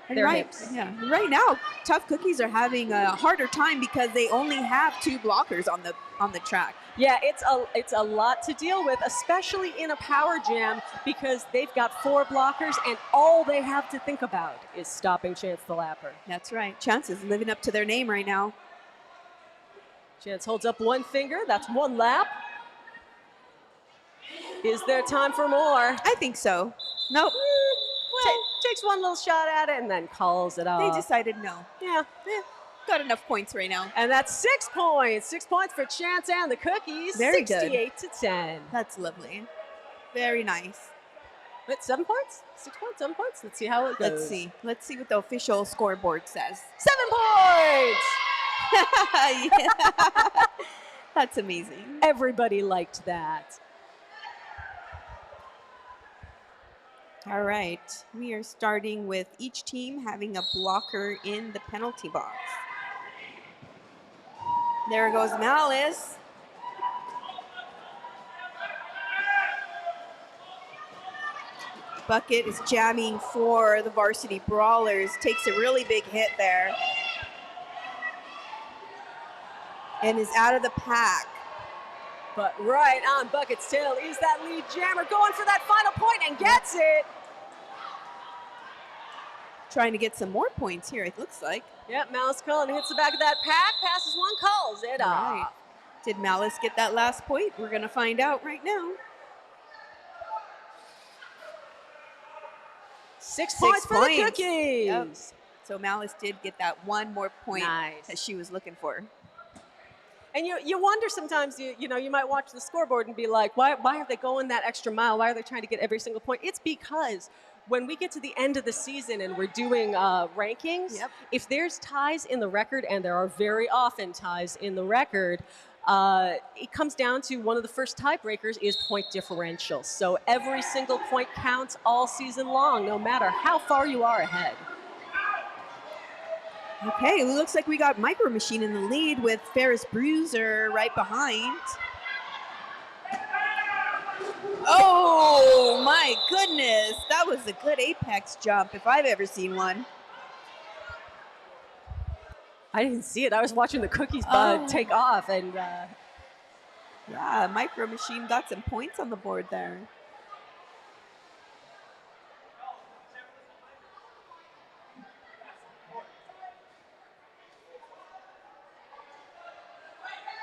[SPEAKER 3] Their hips.
[SPEAKER 2] Yeah. Right now, Tough Cookies are having a harder time because they only have two blockers on the track.
[SPEAKER 3] Yeah, it's a lot to deal with, especially in a power jam, because they've got four blockers and all they have to think about is stopping Chance the Lapper.
[SPEAKER 2] That's right. Chance is living up to their name right now.
[SPEAKER 3] Chance holds up one finger. That's one lap. Is there time for more?
[SPEAKER 2] I think so. Nope.
[SPEAKER 3] Well, takes one little shot at it and then calls it off.
[SPEAKER 2] They decided no.
[SPEAKER 3] Yeah.
[SPEAKER 2] got enough points right now.
[SPEAKER 3] And that's 6 points. 6 points for Chance and the Cookies.
[SPEAKER 2] Very
[SPEAKER 3] 68 to 10.
[SPEAKER 2] That's lovely. Very nice.
[SPEAKER 3] Wait, 7 points? 6 points, 7 points? Let's see how it goes.
[SPEAKER 2] Let's see. Let's see what the official scoreboard says.
[SPEAKER 3] 7 points!
[SPEAKER 2] Yeah. That's amazing.
[SPEAKER 3] Everybody liked that.
[SPEAKER 2] All right. We are starting with each team having a blocker in the penalty box. There goes Malice. Bucket is jamming for the Varsity Brawlers. Takes a really big hit there. And is out of the pack.
[SPEAKER 3] But right on Bucket's tail is that lead jammer going for that final point and gets it.
[SPEAKER 2] Trying to get some more points here, it looks like.
[SPEAKER 3] Yep, Malice Cullen hits the back of that pack, passes one, calls it off.
[SPEAKER 2] Did Malice get that last point? We're going to find out right now.
[SPEAKER 3] 6 points for the Cookies.
[SPEAKER 2] Yep. So Malice did get that one more point
[SPEAKER 3] Nice.
[SPEAKER 2] that she was looking for.
[SPEAKER 3] And you wonder sometimes, you know, you might watch the scoreboard and be like, why are they going that extra mile? Why are they trying to get every single point? It's because when we get to the end of the season and we're doing rankings, if there's ties in the record, and there are very often ties in the record, it comes down to one of the first tiebreakers is point differential. So every single point counts all season long, no matter how far you are ahead.
[SPEAKER 2] Okay, it looks like we got Micro Machine in the lead with Ferris Bruiser right behind. Oh my goodness, that was a good apex jump if I've ever seen one.
[SPEAKER 3] I didn't see it. I was watching the Cookies take off, and
[SPEAKER 2] yeah, Micro Machine got some points on the board there.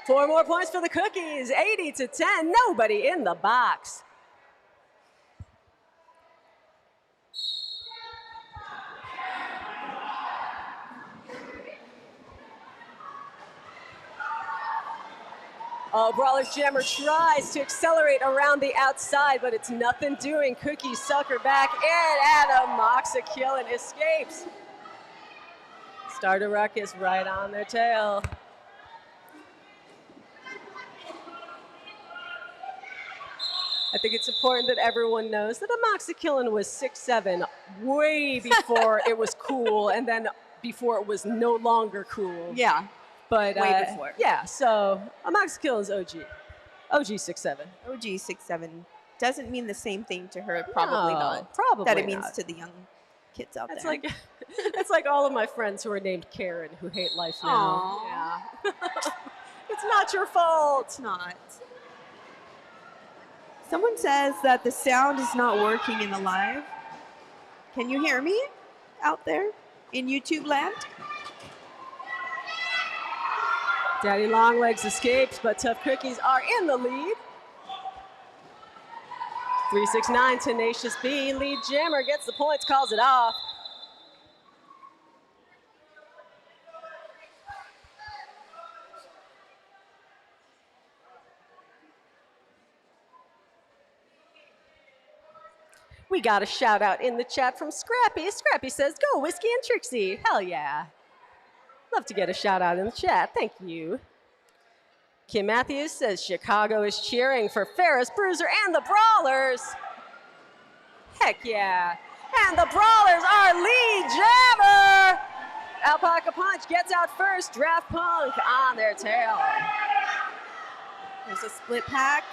[SPEAKER 3] Four more points for the Cookies, 80 to 10, nobody in the box. Oh, Brawler's Jammer tries to accelerate around the outside, but it's nothing doing. Cookies suck her back in, and Actiooonnnnnnn escapes. Starter Ruckus right on their tail. I think it's important that everyone knows that Actiooonnnnn was 6'7", way before it was cool, and then before it was no longer cool.
[SPEAKER 2] Yeah.
[SPEAKER 3] But
[SPEAKER 2] way before.
[SPEAKER 3] Yeah, so Actiooonnnn's OG. OG 6'7".
[SPEAKER 2] OG 6'7". Doesn't mean the same thing to her, probably
[SPEAKER 3] No,
[SPEAKER 2] not.
[SPEAKER 3] probably
[SPEAKER 2] that it means
[SPEAKER 3] not.
[SPEAKER 2] to the young kids out
[SPEAKER 3] That's
[SPEAKER 2] there.
[SPEAKER 3] like that's like all of my friends who are named Karen who hate life now.
[SPEAKER 2] Aww.
[SPEAKER 3] Yeah. It's not your fault.
[SPEAKER 2] It's not. Someone says that the sound is not working in the live. Can you hear me out there in YouTube land?
[SPEAKER 3] Daddy Longlegs escapes, but Tough Cookies are in the lead. 369 Tenacious B, lead jammer gets the points, calls it off. We got a shout out in the chat from Scrappy. Scrappy says, go Whiskey and Trixie. Hell yeah. Love to get a shout out in the chat. Thank you. Kim Matthews says Chicago is cheering for Ferris Bruiser and the Brawlers. Heck yeah. And the Brawlers are lead jammer. Alpaca Punch gets out first. Draft Punk on their tail.
[SPEAKER 2] There's a split pack.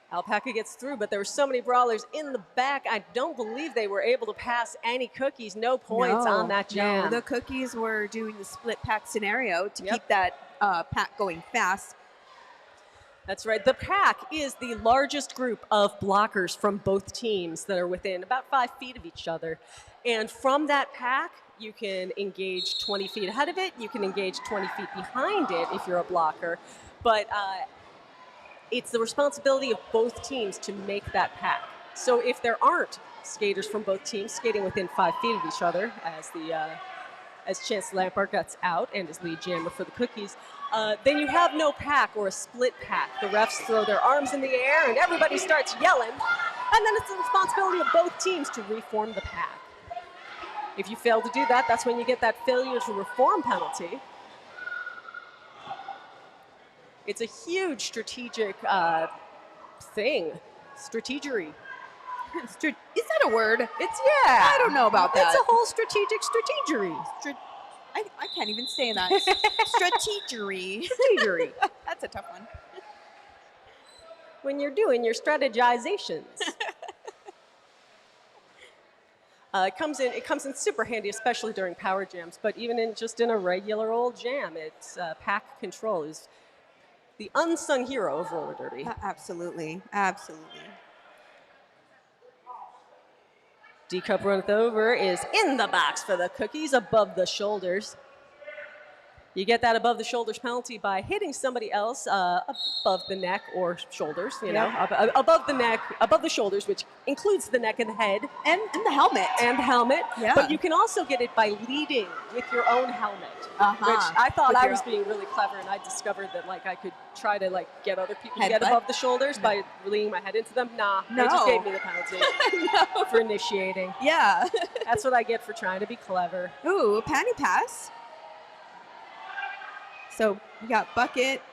[SPEAKER 3] Alpaca gets through, but there were so many Brawlers in the back, I don't believe they were able to pass any Cookies. No points on that jam.
[SPEAKER 2] No, the Cookies were doing the split pack scenario to keep that pack going fast.
[SPEAKER 3] That's right. The pack is the largest group of blockers from both teams that are within about 5 feet of each other. And from that pack, you can engage 20 feet ahead of it. You can engage 20 feet behind it if you're a blocker. But it's the responsibility of both teams to make that pack. So if there aren't skaters from both teams skating within 5 feet of each other as Chance Lampard gets out and is lead jammer for the Cookies, then you have no pack or a split pack. The refs throw their arms in the air and everybody starts yelling, and then it's the responsibility of both teams to reform the pack. If you fail to do that, that's when you get that failure to reform penalty. It's a huge strategic thing. Strategery.
[SPEAKER 2] Is that a word?
[SPEAKER 3] It's, yeah.
[SPEAKER 2] I don't know about that.
[SPEAKER 3] It's a whole strategic strategery.
[SPEAKER 2] I can't even say that. Strategery.
[SPEAKER 3] Strategery.
[SPEAKER 2] That's a tough one.
[SPEAKER 3] When you're doing your strategizations. It comes in super handy, especially during power jams, but even in a regular old jam, it's pack control is the unsung hero of roller derby.
[SPEAKER 2] Absolutely. Absolutely.
[SPEAKER 3] D-cup runneth over is in the box for the Cookies, above the shoulders. You get that above the shoulders penalty by hitting somebody else above the neck or shoulders, above the neck, above the shoulders, which includes the neck and the head.
[SPEAKER 2] And the helmet.
[SPEAKER 3] And the helmet.
[SPEAKER 2] Yeah.
[SPEAKER 3] But you can also get it by leading with your own helmet, which I thought I was being really clever, and I discovered that I could try to get other people to get above the shoulders by leaning my head into them. Nah, they just gave me the penalty for initiating.
[SPEAKER 2] Yeah.
[SPEAKER 3] That's what I get for trying to be clever.
[SPEAKER 2] Ooh, panty pass. So we got Bucket,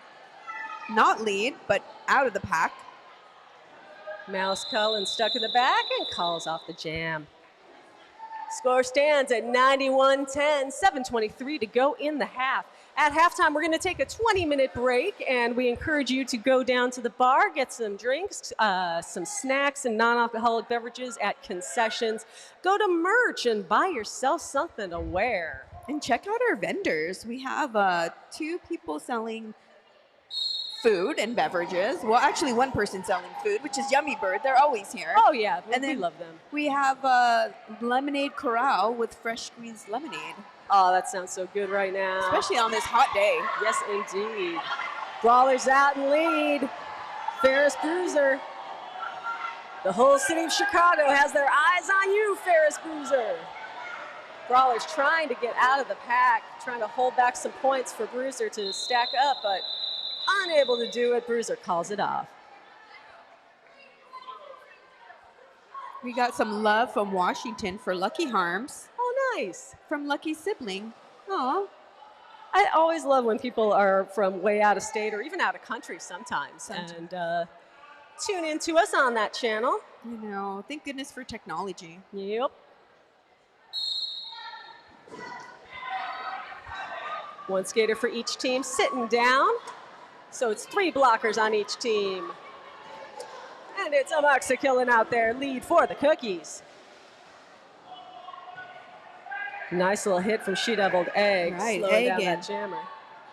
[SPEAKER 2] not lead, but out of the pack.
[SPEAKER 3] Mouse Cullen stuck in the back and calls off the jam. Score stands at 91-10, 7:23 to go in the half. At halftime, we're going to take a 20-minute break, and we encourage you to go down to the bar, get some drinks, some snacks and non-alcoholic beverages at concessions. Go to merch and buy yourself something to wear.
[SPEAKER 2] And check out our vendors. We have 2 people selling food and beverages. Well, actually, 1 person selling food, which is Yummy Bird. They're always here.
[SPEAKER 3] Oh, yeah.
[SPEAKER 2] And
[SPEAKER 3] we
[SPEAKER 2] then
[SPEAKER 3] love them.
[SPEAKER 2] We have Lemonade Corral with fresh squeezed lemonade.
[SPEAKER 3] Oh, that sounds so good right now.
[SPEAKER 2] Especially on this hot day.
[SPEAKER 3] Yes, indeed. Brawlers out in lead. Ferris Bruiser. The whole city of Chicago has their eyes on you, Ferris Bruiser. Brawlers trying to get out of the pack, trying to hold back some points for Bruiser to stack up, but unable to do it. Bruiser calls it off.
[SPEAKER 2] We got some love from Washington for Lucky Harms.
[SPEAKER 3] Oh, nice.
[SPEAKER 2] From Lucky Sibling. Oh.
[SPEAKER 3] I always love when people are from way out of state or even out of country sometimes. And tune in to us on that channel.
[SPEAKER 2] Thank goodness for technology.
[SPEAKER 3] Yep. One skater for each team sitting down. So it's 3 blockers on each team. And it's Alexa Killen out there, lead for the Cookies. Nice little hit from She Deviled Egg,
[SPEAKER 2] right,
[SPEAKER 3] slowing down that jammer.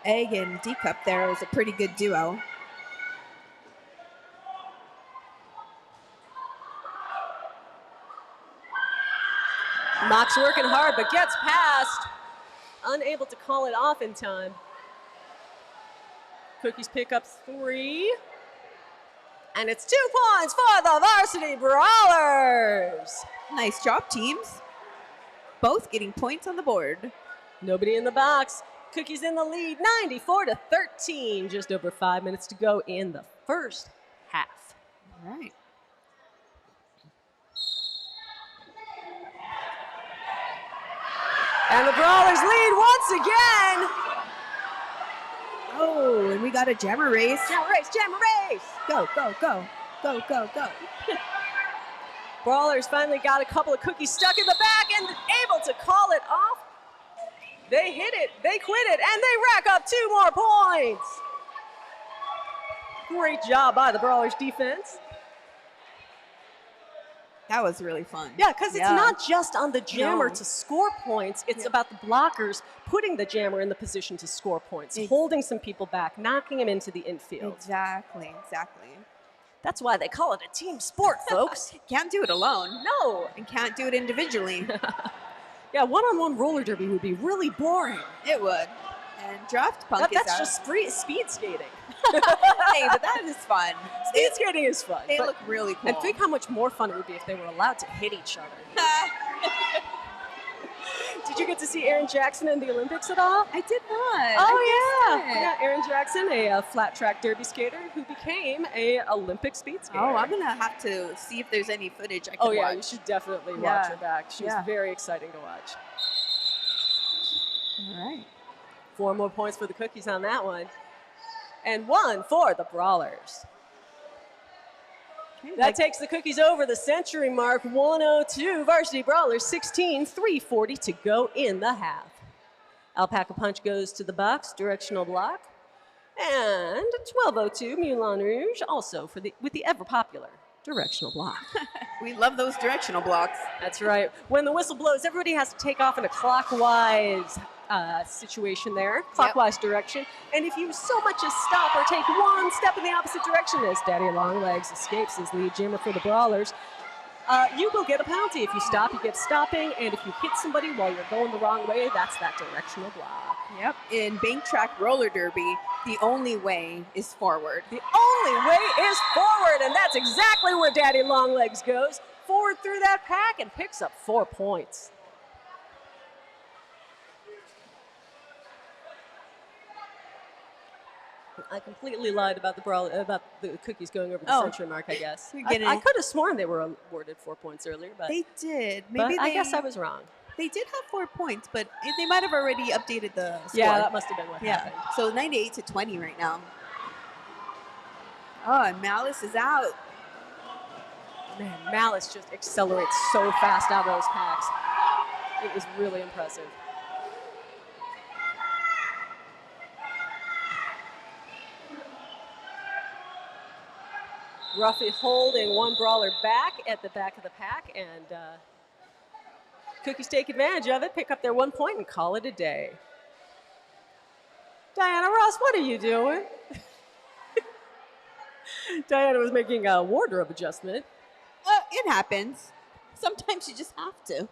[SPEAKER 2] Egg and D-Cup there was a pretty good duo.
[SPEAKER 3] Mock's working hard, but gets past. Unable to call it off in time. Cookies pick up 3. And it's 2 points for the Varsity Brawlers.
[SPEAKER 2] Nice job, teams. Both getting points on the board.
[SPEAKER 3] Nobody in the box. Cookies in the lead, 94-13. Just over 5 minutes to go in the first half.
[SPEAKER 2] All right.
[SPEAKER 3] And the Brawlers lead once again.
[SPEAKER 2] Oh, and we got a jammer race.
[SPEAKER 3] Jammer race, jammer race.
[SPEAKER 2] Go, go, go. Go, go, go.
[SPEAKER 3] Brawlers finally got a couple of Cookies stuck in the back and able to call it off. They hit it, they quit it, and they rack up 2 more points. Great job by the Brawlers defense.
[SPEAKER 2] That was really fun.
[SPEAKER 3] Yeah, because it's not just on the jammer to score points. It's about the blockers putting the jammer in the position to score points, holding some people back, knocking them into the infield.
[SPEAKER 2] Exactly, exactly.
[SPEAKER 3] That's why they call it a team sport, folks.
[SPEAKER 2] Can't do it alone.
[SPEAKER 3] No.
[SPEAKER 2] And can't do it individually.
[SPEAKER 3] Yeah, one-on-one roller derby would be really boring.
[SPEAKER 2] It would. And Draft Punk is out.
[SPEAKER 3] That's just speed skating.
[SPEAKER 2] Hey, but that is fun.
[SPEAKER 3] Speed skating is fun.
[SPEAKER 2] They look really cool.
[SPEAKER 3] And think how much more fun it would be if they were allowed to hit each other. Did you get to see Aaron Jackson in the Olympics at all?
[SPEAKER 2] I did not.
[SPEAKER 3] Oh, yeah. Yeah, Aaron Jackson, a flat track derby skater who became a Olympic speed skater.
[SPEAKER 2] Oh, I'm going to have to see if there's any footage I can watch.
[SPEAKER 3] Oh, yeah, you should definitely watch her back. She's very exciting to watch.
[SPEAKER 2] All right.
[SPEAKER 3] 4 more points for the Cookies on that one. And 1 for the Brawlers. Okay, that takes the Cookies over the century mark, 102. Varsity Brawlers 16, 3:40 to go in the half. Alpaca Punch goes to the box, directional block. And 12:02, Moulin Rouge also with the ever popular directional block.
[SPEAKER 2] We love those directional blocks.
[SPEAKER 3] That's right. When the whistle blows, everybody has to take off in a clockwise situation there, clockwise direction. And if you so much as stop or take one step in the opposite direction, as Daddy Longlegs escapes his lead jammer for the Brawlers, you will get a penalty. If you stop, you get stopping. And if you hit somebody while you're going the wrong way, that's that directional block.
[SPEAKER 2] Yep. In bank track roller derby, the only way is forward.
[SPEAKER 3] The only way is forward, and that's exactly where Daddy Longlegs goes. Forward through that pack and picks up 4 points. I completely lied about the Cookies going over the century mark, I guess. I could have sworn they were awarded 4 points earlier, but
[SPEAKER 2] they did.
[SPEAKER 3] Maybe I guess I was wrong.
[SPEAKER 2] They did have 4 points, but they might have already updated the score.
[SPEAKER 3] Yeah, that must have been what happened.
[SPEAKER 2] So 98-20 right now. Oh, and Malice is out.
[SPEAKER 3] Man, Malice just accelerates so fast out of those packs. It was really impressive. Ruffy holding one Brawler back at the back of the pack, and Cookies take advantage of it, pick up their 1 point, and call it a day. Diana Ross, what are you doing? Diana was making a wardrobe adjustment.
[SPEAKER 2] It happens. Sometimes you just have to.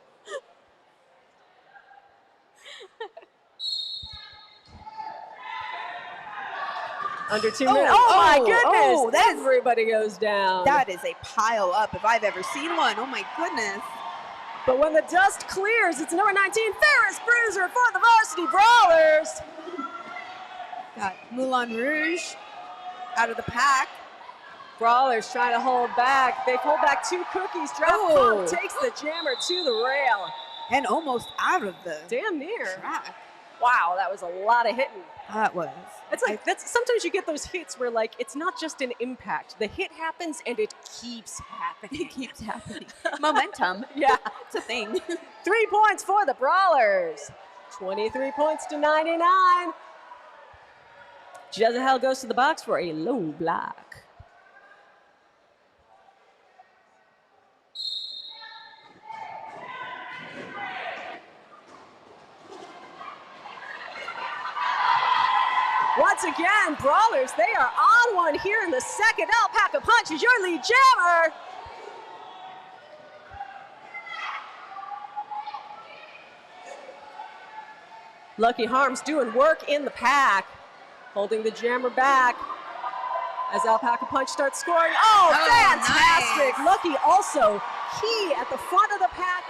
[SPEAKER 3] Under 2 minutes. Oh my goodness! Everybody goes down.
[SPEAKER 2] That is a pile up if I've ever seen one. Oh my goodness.
[SPEAKER 3] But when the dust clears, it's number 19, Ferris Bruiser for the Varsity Brawlers.
[SPEAKER 2] Got Moulin Rouge out of the pack.
[SPEAKER 3] Brawlers trying to hold back. They pull back 2 Cookies. Draft Punk takes the jammer to the rail.
[SPEAKER 2] And almost out of the
[SPEAKER 3] damn near
[SPEAKER 2] track.
[SPEAKER 3] Wow, that was a lot of hitting.
[SPEAKER 2] That was.
[SPEAKER 3] It's like sometimes you get those hits where like it's not just an impact. The hit happens and it keeps happening.
[SPEAKER 2] It keeps happening. Momentum.
[SPEAKER 3] Yeah,
[SPEAKER 2] it's a thing.
[SPEAKER 3] 3 points for the Brawlers. 23 points to 99. Jezebel goes to the box for a low block. Once again, Brawlers, they are on one here in the second. Alpaca Punch is your lead jammer. Lucky Harms doing work in the pack, holding the jammer back as Alpaca Punch starts scoring. Oh, fantastic. Nice. Lucky also key at the front of the pack,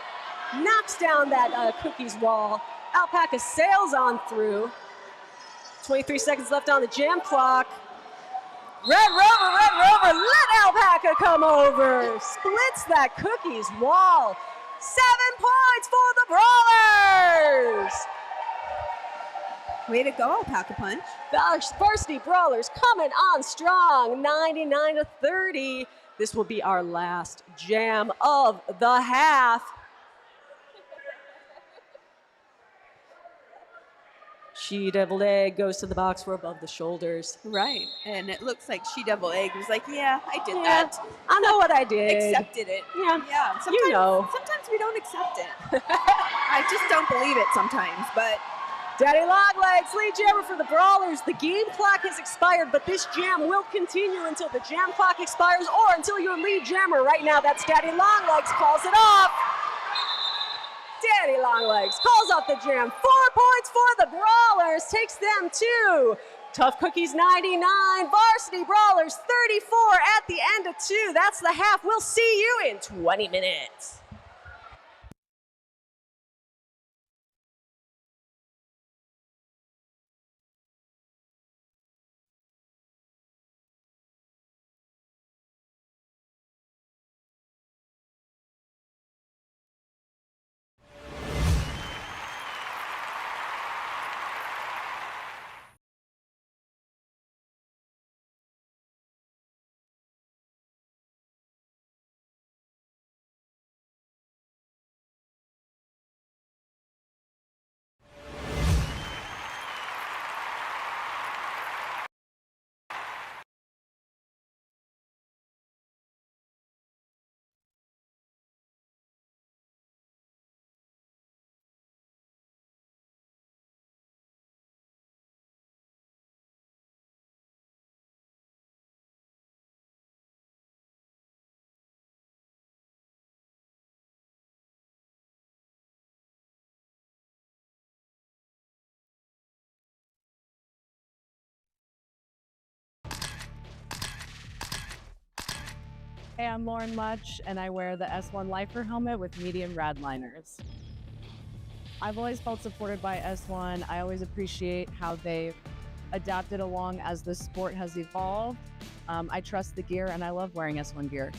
[SPEAKER 3] knocks down that Cookies wall. Alpaca sails on through. 23 seconds left on the jam clock. Red Rover, let Alpaca come over. Splits that Cookies wall. 7 points for the Brawlers.
[SPEAKER 2] Way to go, Alpaca Punch.
[SPEAKER 3] The Varsity Brawlers coming on strong, 99-30. This will be our last jam of the half. She Devil Egg goes to the box for above the shoulders.
[SPEAKER 2] Right, and it looks like She Devil Egg was like, yeah, I did that.
[SPEAKER 3] I know what I did.
[SPEAKER 2] Accepted it.
[SPEAKER 3] Yeah,
[SPEAKER 2] Sometimes,
[SPEAKER 3] you know.
[SPEAKER 2] Sometimes we don't accept it. I just don't believe it sometimes, but.
[SPEAKER 3] Daddy Longlegs, lead jammer for the Brawlers. The game clock has expired, but this jam will continue until the jam clock expires or until your lead jammer. Right now, that's Daddy Longlegs calls it off. Danny Longlegs calls off the jam. 4 points for the Brawlers, takes them to Tough Cookies 99, Varsity Brawlers 34 at the end of 2. That's the half. We'll see you in 20 minutes.
[SPEAKER 5] Hey, I'm Lauren Much, and I wear the S1 Lifer helmet with medium rad liners. I've always felt supported by S1. I always appreciate how they've adapted along as the sport has evolved. I trust the gear, and I love wearing S1 gear.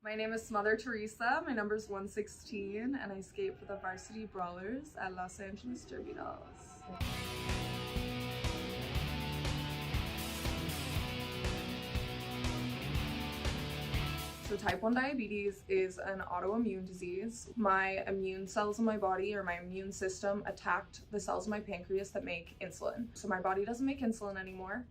[SPEAKER 6] My name is Mother Teresa, my number is 116, and I skate for the Varsity Brawlers at Los Angeles Derby Dolls. So type 1 diabetes is an autoimmune disease. My immune cells in my body, or my immune system, attacked the cells in my pancreas that make insulin. So my body doesn't make insulin anymore.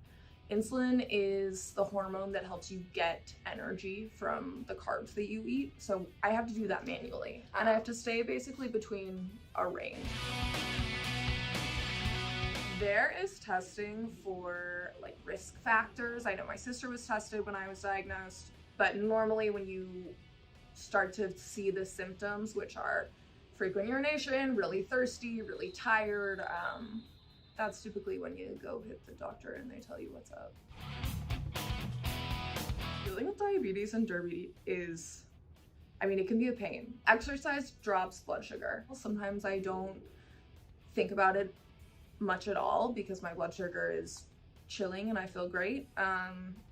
[SPEAKER 6] Insulin is the hormone that helps you get energy from the carbs that you eat. So I have to do that manually. And I have to stay basically between a range. There is testing for like risk factors. I know my sister was tested when I was diagnosed, but normally when you start to see the symptoms, which are frequent urination, really thirsty, really tired, that's typically when you go hit the doctor and they tell you what's up. Dealing with diabetes and derby is, it can be a pain. Exercise drops blood sugar. Sometimes I don't think about it much at all because my blood sugar is chilling and I feel great.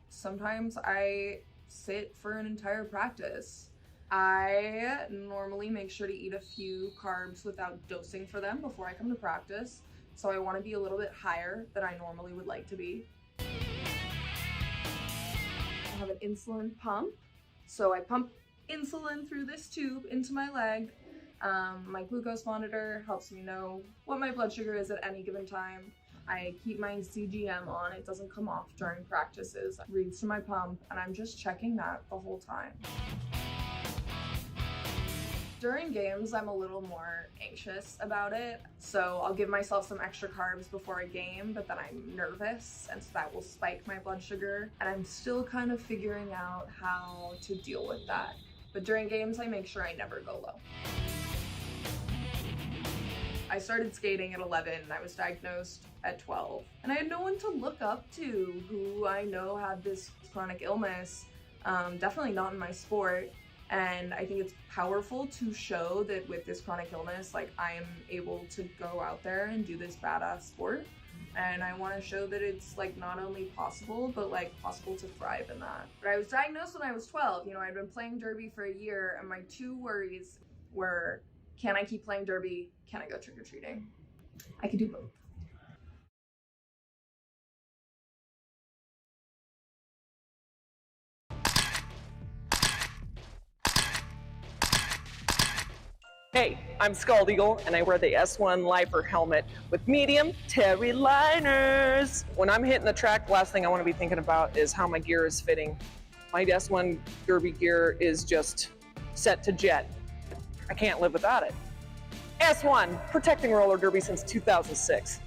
[SPEAKER 6] Sometimes I sit for an entire practice. I normally make sure to eat a few carbs without dosing for them before I come to practice. So I want to be a little bit higher than I normally would like to be. have an insulin pump. So I pump insulin through this tube into my leg. My glucose monitor helps me know what my blood sugar is at any given time. I keep my CGM on, it doesn't come off during practices. It reads to my pump, and I'm just checking that the whole time. During games, I'm a little more anxious about it, so I'll give myself some extra carbs before a game, but then I'm nervous, and so that will spike my blood sugar, and I'm still kind of figuring out how to deal with that. But during games, I make sure I never go low. I started skating at 11, and I was diagnosed at 12. And I had no one to look up to who I know had this chronic illness, definitely not in my sport. And I think it's powerful to show that with this chronic illness, like, I am able to go out there and do this badass sport. And I want to show that it's like not only possible, but like possible to thrive in that. But I was diagnosed when I was 12. You know, I'd been playing derby for a year, and my two worries were, can I keep playing derby? Can I go trick-or-treating? I could do both.
[SPEAKER 3] Hey, I'm Scald Eagle, and I wear the S1 Lifer helmet with medium Terry liners. When I'm hitting the track, the last thing I want to be thinking about is how my gear is fitting. My S1 derby gear is just set to jet. I can't live without it. S1, protecting roller derby since 2006.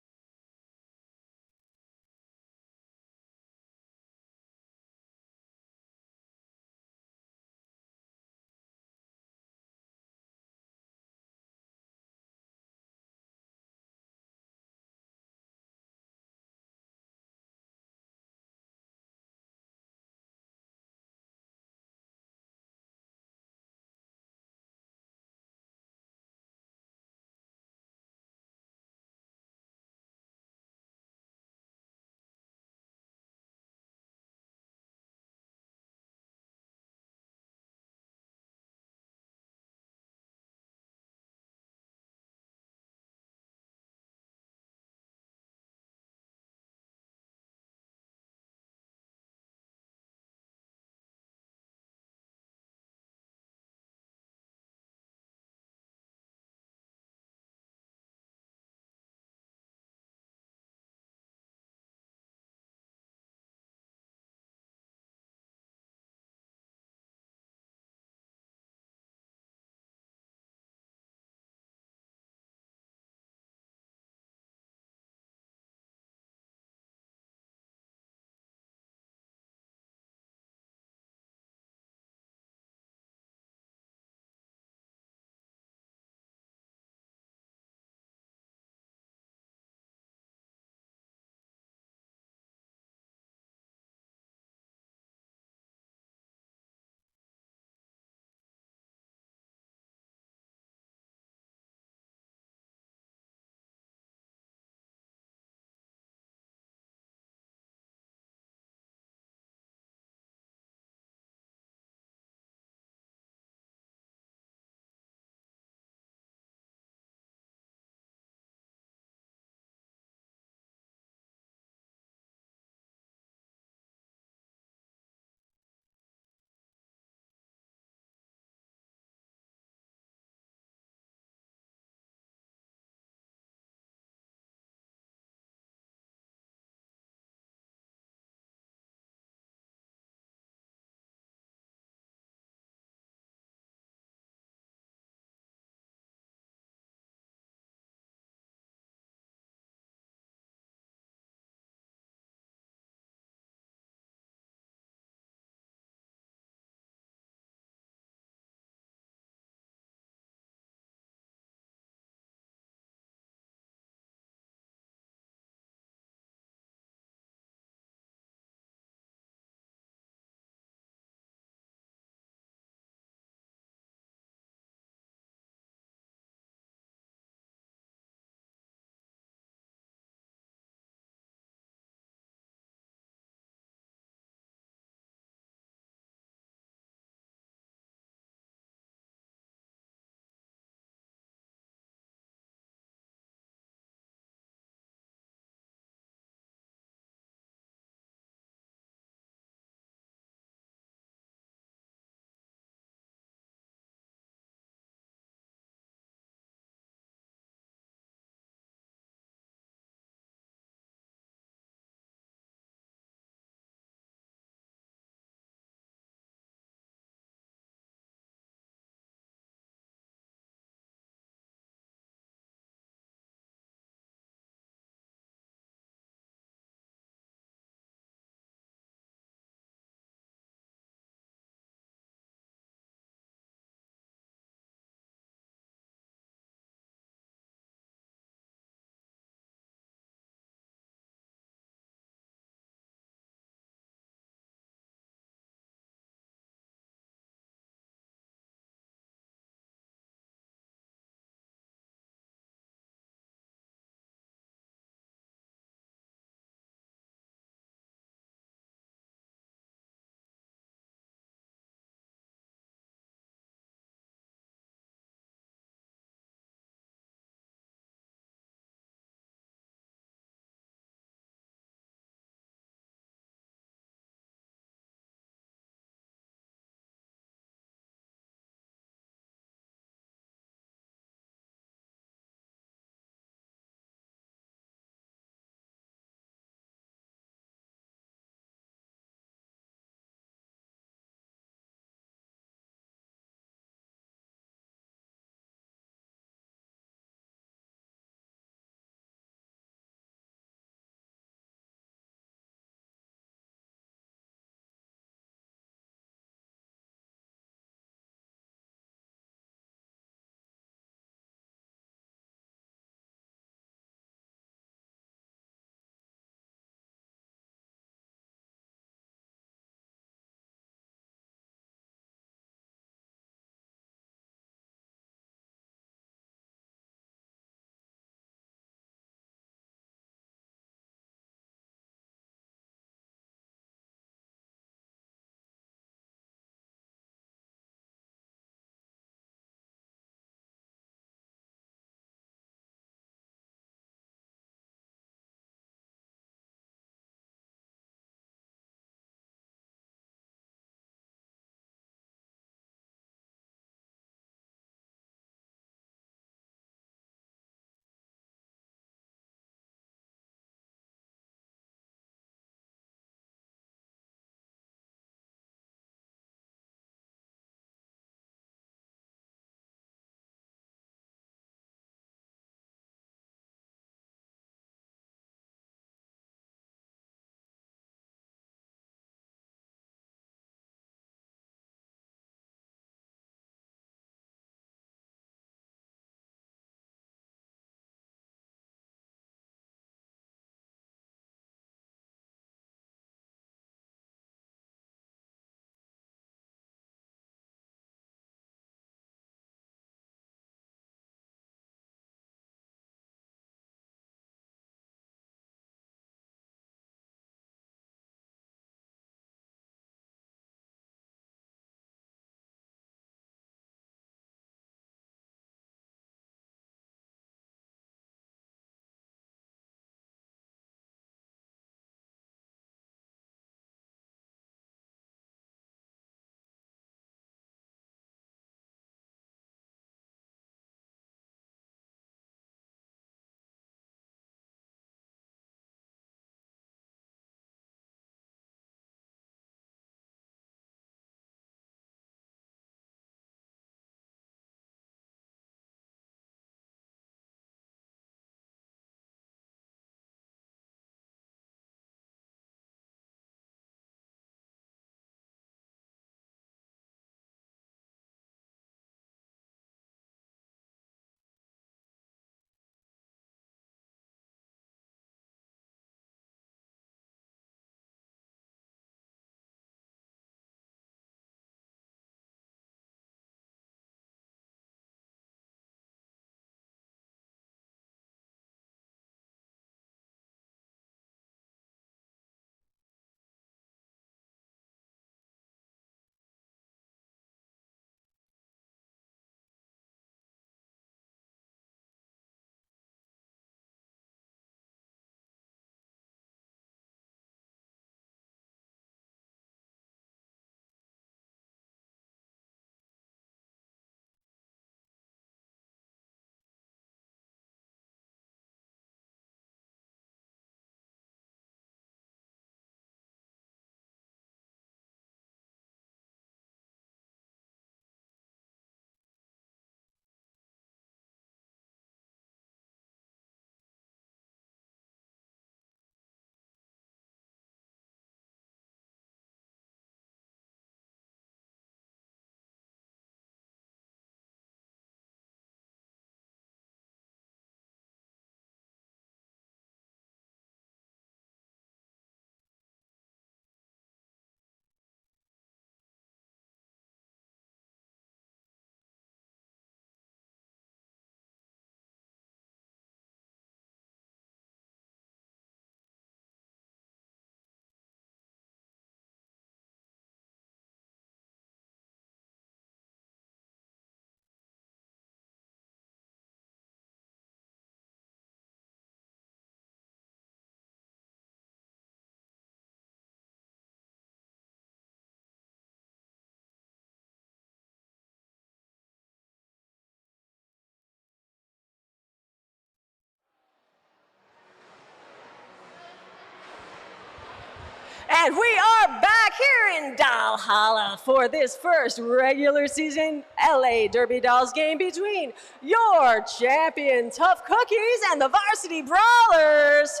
[SPEAKER 3] And we are back here in Valhalla for this first regular season LA Derby Dolls game between your champion Tough Cookies and the Varsity Brawlers.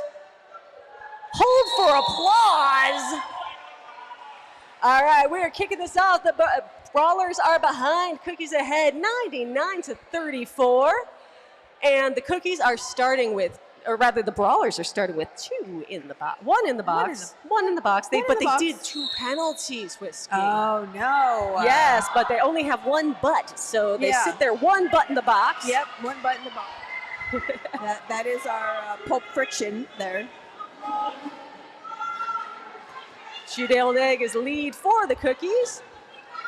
[SPEAKER 3] Hold for applause. All right, we are kicking this off. The Brawlers are behind, Cookies ahead 99-34. And the Cookies are starting with, or rather the Brawlers are starting with one in the box. They did 2 penalties, Whiskey.
[SPEAKER 2] Oh, no.
[SPEAKER 3] Yes, but they only have 1 butt, so they sit there, 1 butt in the box.
[SPEAKER 2] Yep, 1 butt in the box. that is our Pulp Friction there.
[SPEAKER 3] Shoe-Dale Egg is lead for the Cookies.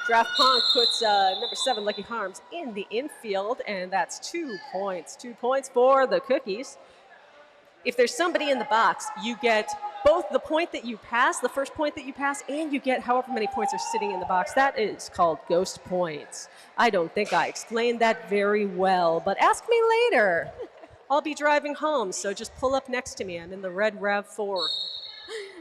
[SPEAKER 3] Draft Punk puts number 7, Lucky Harms, in the infield, and that's 2 points. 2 points for the Cookies. If there's somebody in the box, you get both the point that you pass, the first point that you pass, and you get however many points are sitting in the box. That is called ghost points. I don't think I explained that very well, but ask me later. I'll be driving home, so just pull up next to me. I'm in the red RAV4.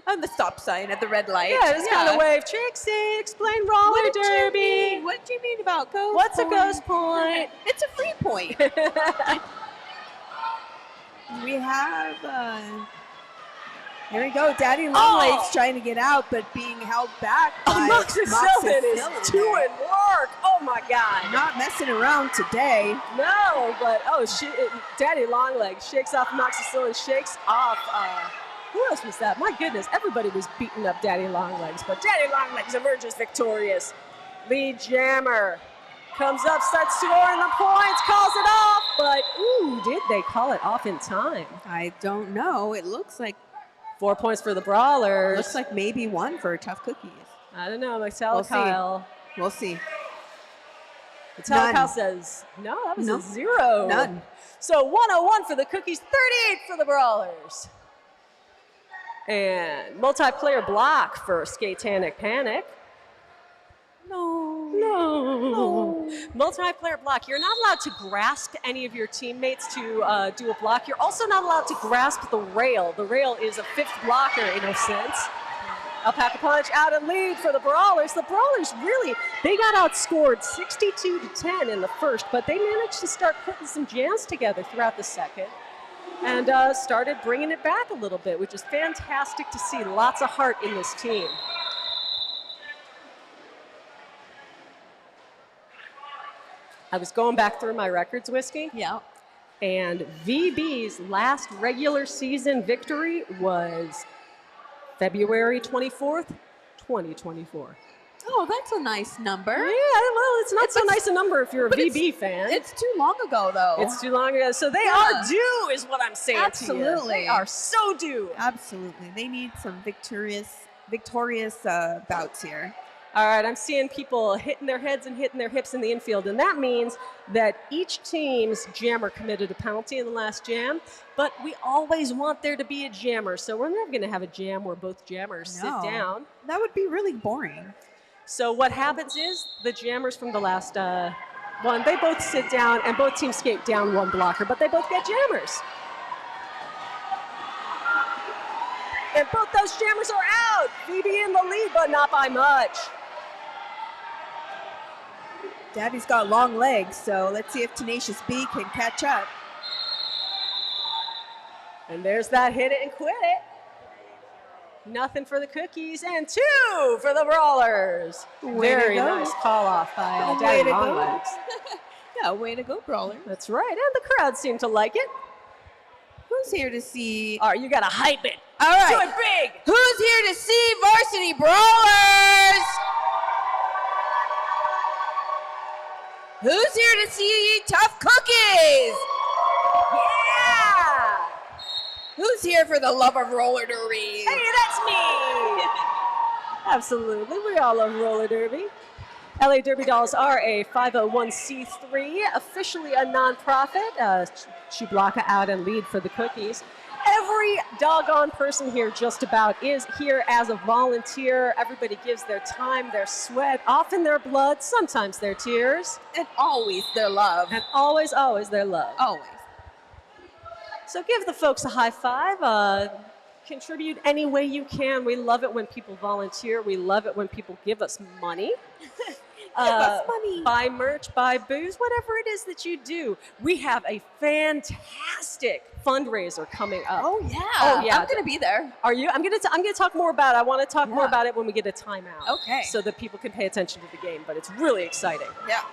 [SPEAKER 2] On the stop sign at the red light.
[SPEAKER 3] Yeah, just kind of wave. Trixie, explain roller derby.
[SPEAKER 2] What do you mean about ghost
[SPEAKER 3] What's
[SPEAKER 2] point?
[SPEAKER 3] a ghost point?
[SPEAKER 2] It's a free point. We have, here we go, Daddy Longlegs trying to get out, but being held back by
[SPEAKER 3] Moxie is doing work. Oh my God.
[SPEAKER 2] Not messing around today.
[SPEAKER 3] No, but Daddy Longlegs shakes off Moxie shakes off, who else was that? My goodness, everybody was beating up Daddy Longlegs, but Daddy Longlegs emerges victorious. Lead Jammer comes up, starts scoring the points, calls it off, but ooh, did they call it off in time?
[SPEAKER 2] I don't know. It looks like
[SPEAKER 3] 4 points for the Brawlers.
[SPEAKER 2] Looks like maybe 1 for Tough Cookies.
[SPEAKER 3] I don't know, Kyle.
[SPEAKER 2] We'll see.
[SPEAKER 3] Kyle says, no, that was a 0.
[SPEAKER 2] None.
[SPEAKER 3] So 101 for the Cookies, 38 for the Brawlers. And multiplayer block for Skatanic Panic. No. Multiplayer block. You're not allowed to grasp any of your teammates to do a block. You're also not allowed to grasp the rail. The rail is a 5th blocker in a sense. Alpaca Punch out in lead for the Brawlers. The Brawlers really, they got outscored 62-10 in the first, but they managed to start putting some jams together throughout the second. And started bringing it back a little bit, which is fantastic to see. Lots of heart in this team. I was going back through my records, Whiskey.
[SPEAKER 2] Yeah.
[SPEAKER 3] And VB's last regular season victory was February 24th, 2024.
[SPEAKER 2] Oh, that's a nice number.
[SPEAKER 3] Yeah, well, it's not so nice a number if you're a VB fan.
[SPEAKER 2] It's too long ago, though.
[SPEAKER 3] It's too long ago. So they are due, is what I'm saying to you.
[SPEAKER 2] Absolutely.
[SPEAKER 3] They are so due.
[SPEAKER 2] Absolutely. They need some victorious bouts here.
[SPEAKER 3] All right, I'm seeing people hitting their heads and hitting their hips in the infield, and that means that each team's jammer committed a penalty in the last jam, but we always want there to be a jammer, so we're never going to have a jam where both jammers sit down.
[SPEAKER 2] That would be really boring.
[SPEAKER 3] So what happens is the jammers from the last one, they both sit down, and both teams skate down 1 blocker, but they both get jammers. And both those jammers are out. VB in the lead, but not by much.
[SPEAKER 2] Daddy's got long legs, so let's see if Tenacious B can catch up.
[SPEAKER 3] And there's that hit it and quit it. Nothing for the Cookies, and 2 for the Brawlers. Very nice call off by Daddy Longlegs.
[SPEAKER 2] Yeah, way to go, Brawler.
[SPEAKER 3] That's right, and the crowd seemed to like it.
[SPEAKER 2] Who's here to see?
[SPEAKER 3] All right, you gotta hype it.
[SPEAKER 2] All right.
[SPEAKER 3] Do it big.
[SPEAKER 2] Who's here to see Varsity Brawlers? Who's here to see Tough Cookies?
[SPEAKER 3] Yeah!
[SPEAKER 2] Who's here for the love of roller derby?
[SPEAKER 3] Hey, that's me! Absolutely, we all love roller derby. LA Derby Dolls are a 501c3, officially a nonprofit. Chublaka out and lead for the Cookies. Every doggone person here just about is here as a volunteer. Everybody gives their time, their sweat, often their blood, sometimes their tears.
[SPEAKER 2] And always their love.
[SPEAKER 3] And always, always their love.
[SPEAKER 2] Always.
[SPEAKER 3] So give the folks a high five. Contribute any way you can. We love it when people volunteer. We love it when people give us money. Buy merch, buy booze, whatever it is that you do. We have a fantastic fundraiser coming up.
[SPEAKER 2] Oh yeah. I'm gonna be there.
[SPEAKER 3] Are you? I'm gonna talk more about it. I want to talk more about it when we get a timeout.
[SPEAKER 2] Okay.
[SPEAKER 3] So that people can pay attention to the game. But it's really exciting.
[SPEAKER 2] Yeah.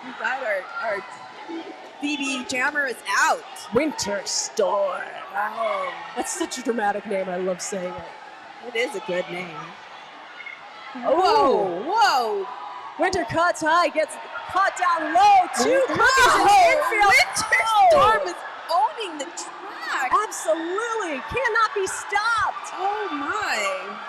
[SPEAKER 2] We got our BB Jammer is out.
[SPEAKER 3] Winter Storm. Oh, that's such a dramatic name. I love saying it.
[SPEAKER 2] It is a good name.
[SPEAKER 3] Oh.
[SPEAKER 2] Whoa.
[SPEAKER 3] Winter cuts high, gets caught down low. Two cookies in the infield.
[SPEAKER 2] Winter Storm is owning the track.
[SPEAKER 3] Absolutely. Cannot be stopped.
[SPEAKER 2] Oh my.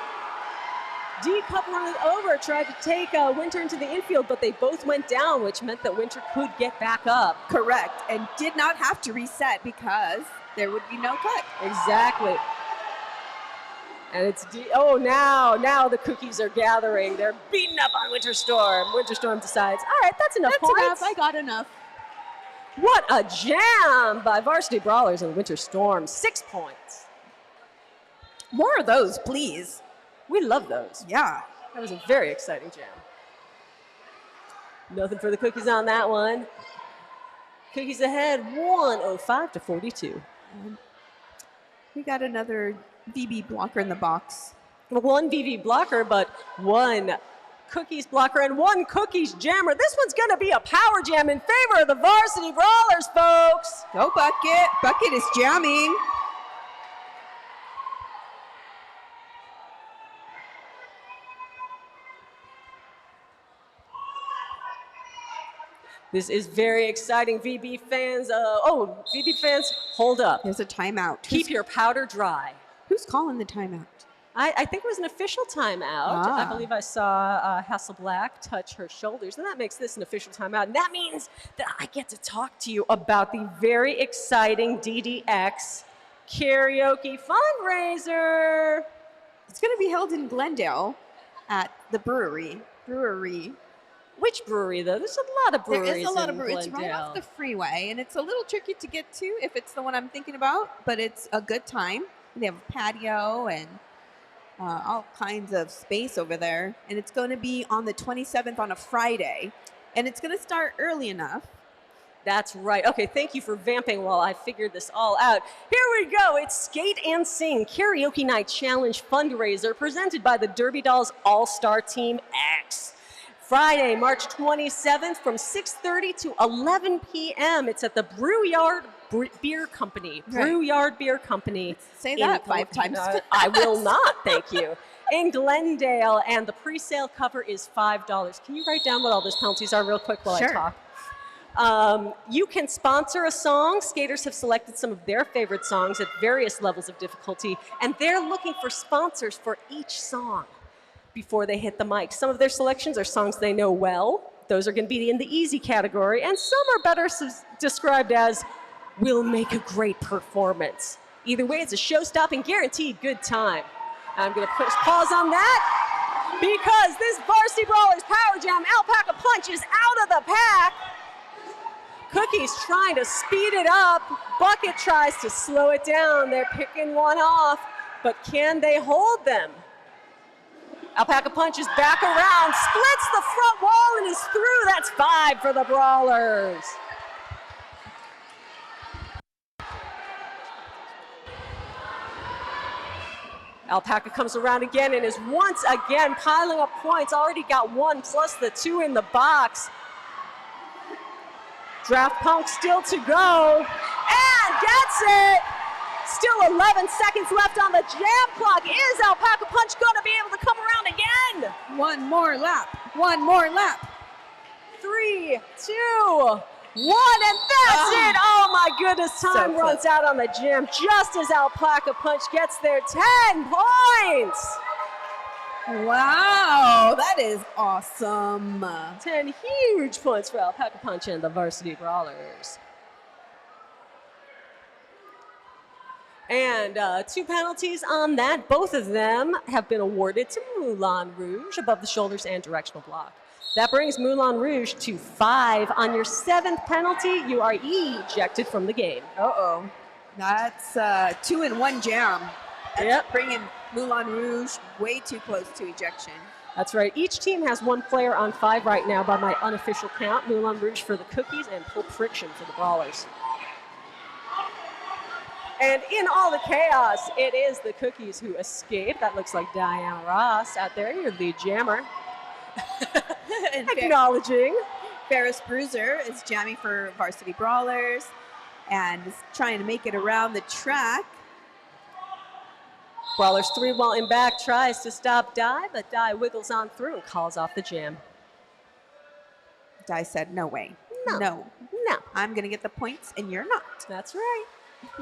[SPEAKER 3] D-Cup running over, tried to take Winter into the infield, but they both went down, which meant that Winter could get back up.
[SPEAKER 2] Correct. And did not have to reset because there would be no cut.
[SPEAKER 3] Exactly. And it's now the cookies are gathering. They're beating up on Winter Storm. Winter Storm decides, all right, that's enough points.
[SPEAKER 2] Enough. I got enough.
[SPEAKER 3] What a jam by Varsity Brawlers and Winter Storm. 6 points.
[SPEAKER 2] More of those, please.
[SPEAKER 3] We love those.
[SPEAKER 2] Yeah.
[SPEAKER 3] That was a very exciting jam. Nothing for the cookies on that one. Cookies ahead, 105 to 42.
[SPEAKER 2] We got another VB blocker in the box.
[SPEAKER 3] One VV blocker, but one cookies blocker and one cookies jammer. This one's going to be a power jam in favor of the Varsity Brawlers, folks.
[SPEAKER 2] Go Bucket. Bucket is jamming.
[SPEAKER 3] This is very exciting, VB fans. VB fans, hold up.
[SPEAKER 2] There's a timeout.
[SPEAKER 3] Keep your powder dry.
[SPEAKER 2] Who's calling the timeout?
[SPEAKER 3] I think it was an official timeout. I believe I saw Hasselblack touch her shoulders, and that makes this an official timeout. And that means that I get to talk to you about the very exciting DDX karaoke fundraiser.
[SPEAKER 2] It's going to be held in Glendale at the brewery.
[SPEAKER 3] Which brewery, though? There's a lot of breweries.
[SPEAKER 2] There is a lot of breweries.
[SPEAKER 3] Glendale.
[SPEAKER 2] It's right off the freeway, and it's a little tricky to get to if it's the one I'm thinking about, but it's a good time. They have a patio and all kinds of space over there, and it's going to be on the 27th on a Friday, and it's going to start early enough.
[SPEAKER 3] That's right. Okay, thank you for vamping while I figured this all out. Here we go. It's Skate and Sing Karaoke Night Challenge fundraiser presented by the Derby Dolls All-Star Team X. Friday, March 27th from 6:30 to 11 p.m. It's at the Brewyard Beer Company.
[SPEAKER 2] Right.
[SPEAKER 3] Brewyard Beer Company.
[SPEAKER 2] Say that 5 times.
[SPEAKER 3] I will not, thank you. In Glendale, and the pre-sale cover is $5. Can you write down what all those penalties are real quick while I talk? You can sponsor a song. Skaters have selected some of their favorite songs at various levels of difficulty, and they're looking for sponsors for each song before they hit the mic. Some of their selections are songs they know well. Those are going to be in the easy category, and some are better described as will make a great performance. Either way, it's a show-stopping, guaranteed good time. I'm going to push pause on that because this Varsity Brawlers Power Jam Alpaca Punch is out of the pack. Cookie's trying to speed it up. Bucket tries to slow it down. They're picking one off, but can they hold them? Alpaca Punch is back around, splits the front wall and is through. That's 5 for the Brawlers. Alpaca comes around again and is once again piling up points. Already got 1 plus the 2 in the box. Draft Punk still to go and gets it. Still 11 seconds left on the jam clock. Is Alpaca Punch going to be able to come around again?
[SPEAKER 2] One more lap.
[SPEAKER 3] 3, 2, 1, and that's it. Oh my goodness, time runs out on the jam just as Alpaca Punch gets there. 10 points.
[SPEAKER 2] Wow, that is awesome.
[SPEAKER 3] 10 huge points for Alpaca Punch and the Varsity Brawlers. And 2 penalties on that. Both of them have been awarded to Moulin Rouge, above the shoulders and directional block. That brings Moulin Rouge to 5. On your 7th penalty, you are ejected from the game.
[SPEAKER 2] Uh-oh. That's 2-in-1 jam. That's bringing Moulin Rouge way too close to ejection.
[SPEAKER 3] That's right. Each team has 1 player on 5 right now by my unofficial count. Moulin Rouge for the Cookies and Pulp Friction for the Brawlers. And in all the chaos, it is the Cookies who escape. That looks like Diana Ross out there, your lead jammer. Acknowledging.
[SPEAKER 2] Ferris Bruiser is jamming for Varsity Brawlers and is trying to make it around the track.
[SPEAKER 3] Brawlers 3 while in back tries to stop Di, but Di wiggles on through and calls off the jam.
[SPEAKER 2] Di said, no way.
[SPEAKER 3] No.
[SPEAKER 2] I'm going to get the points and you're not.
[SPEAKER 3] That's right.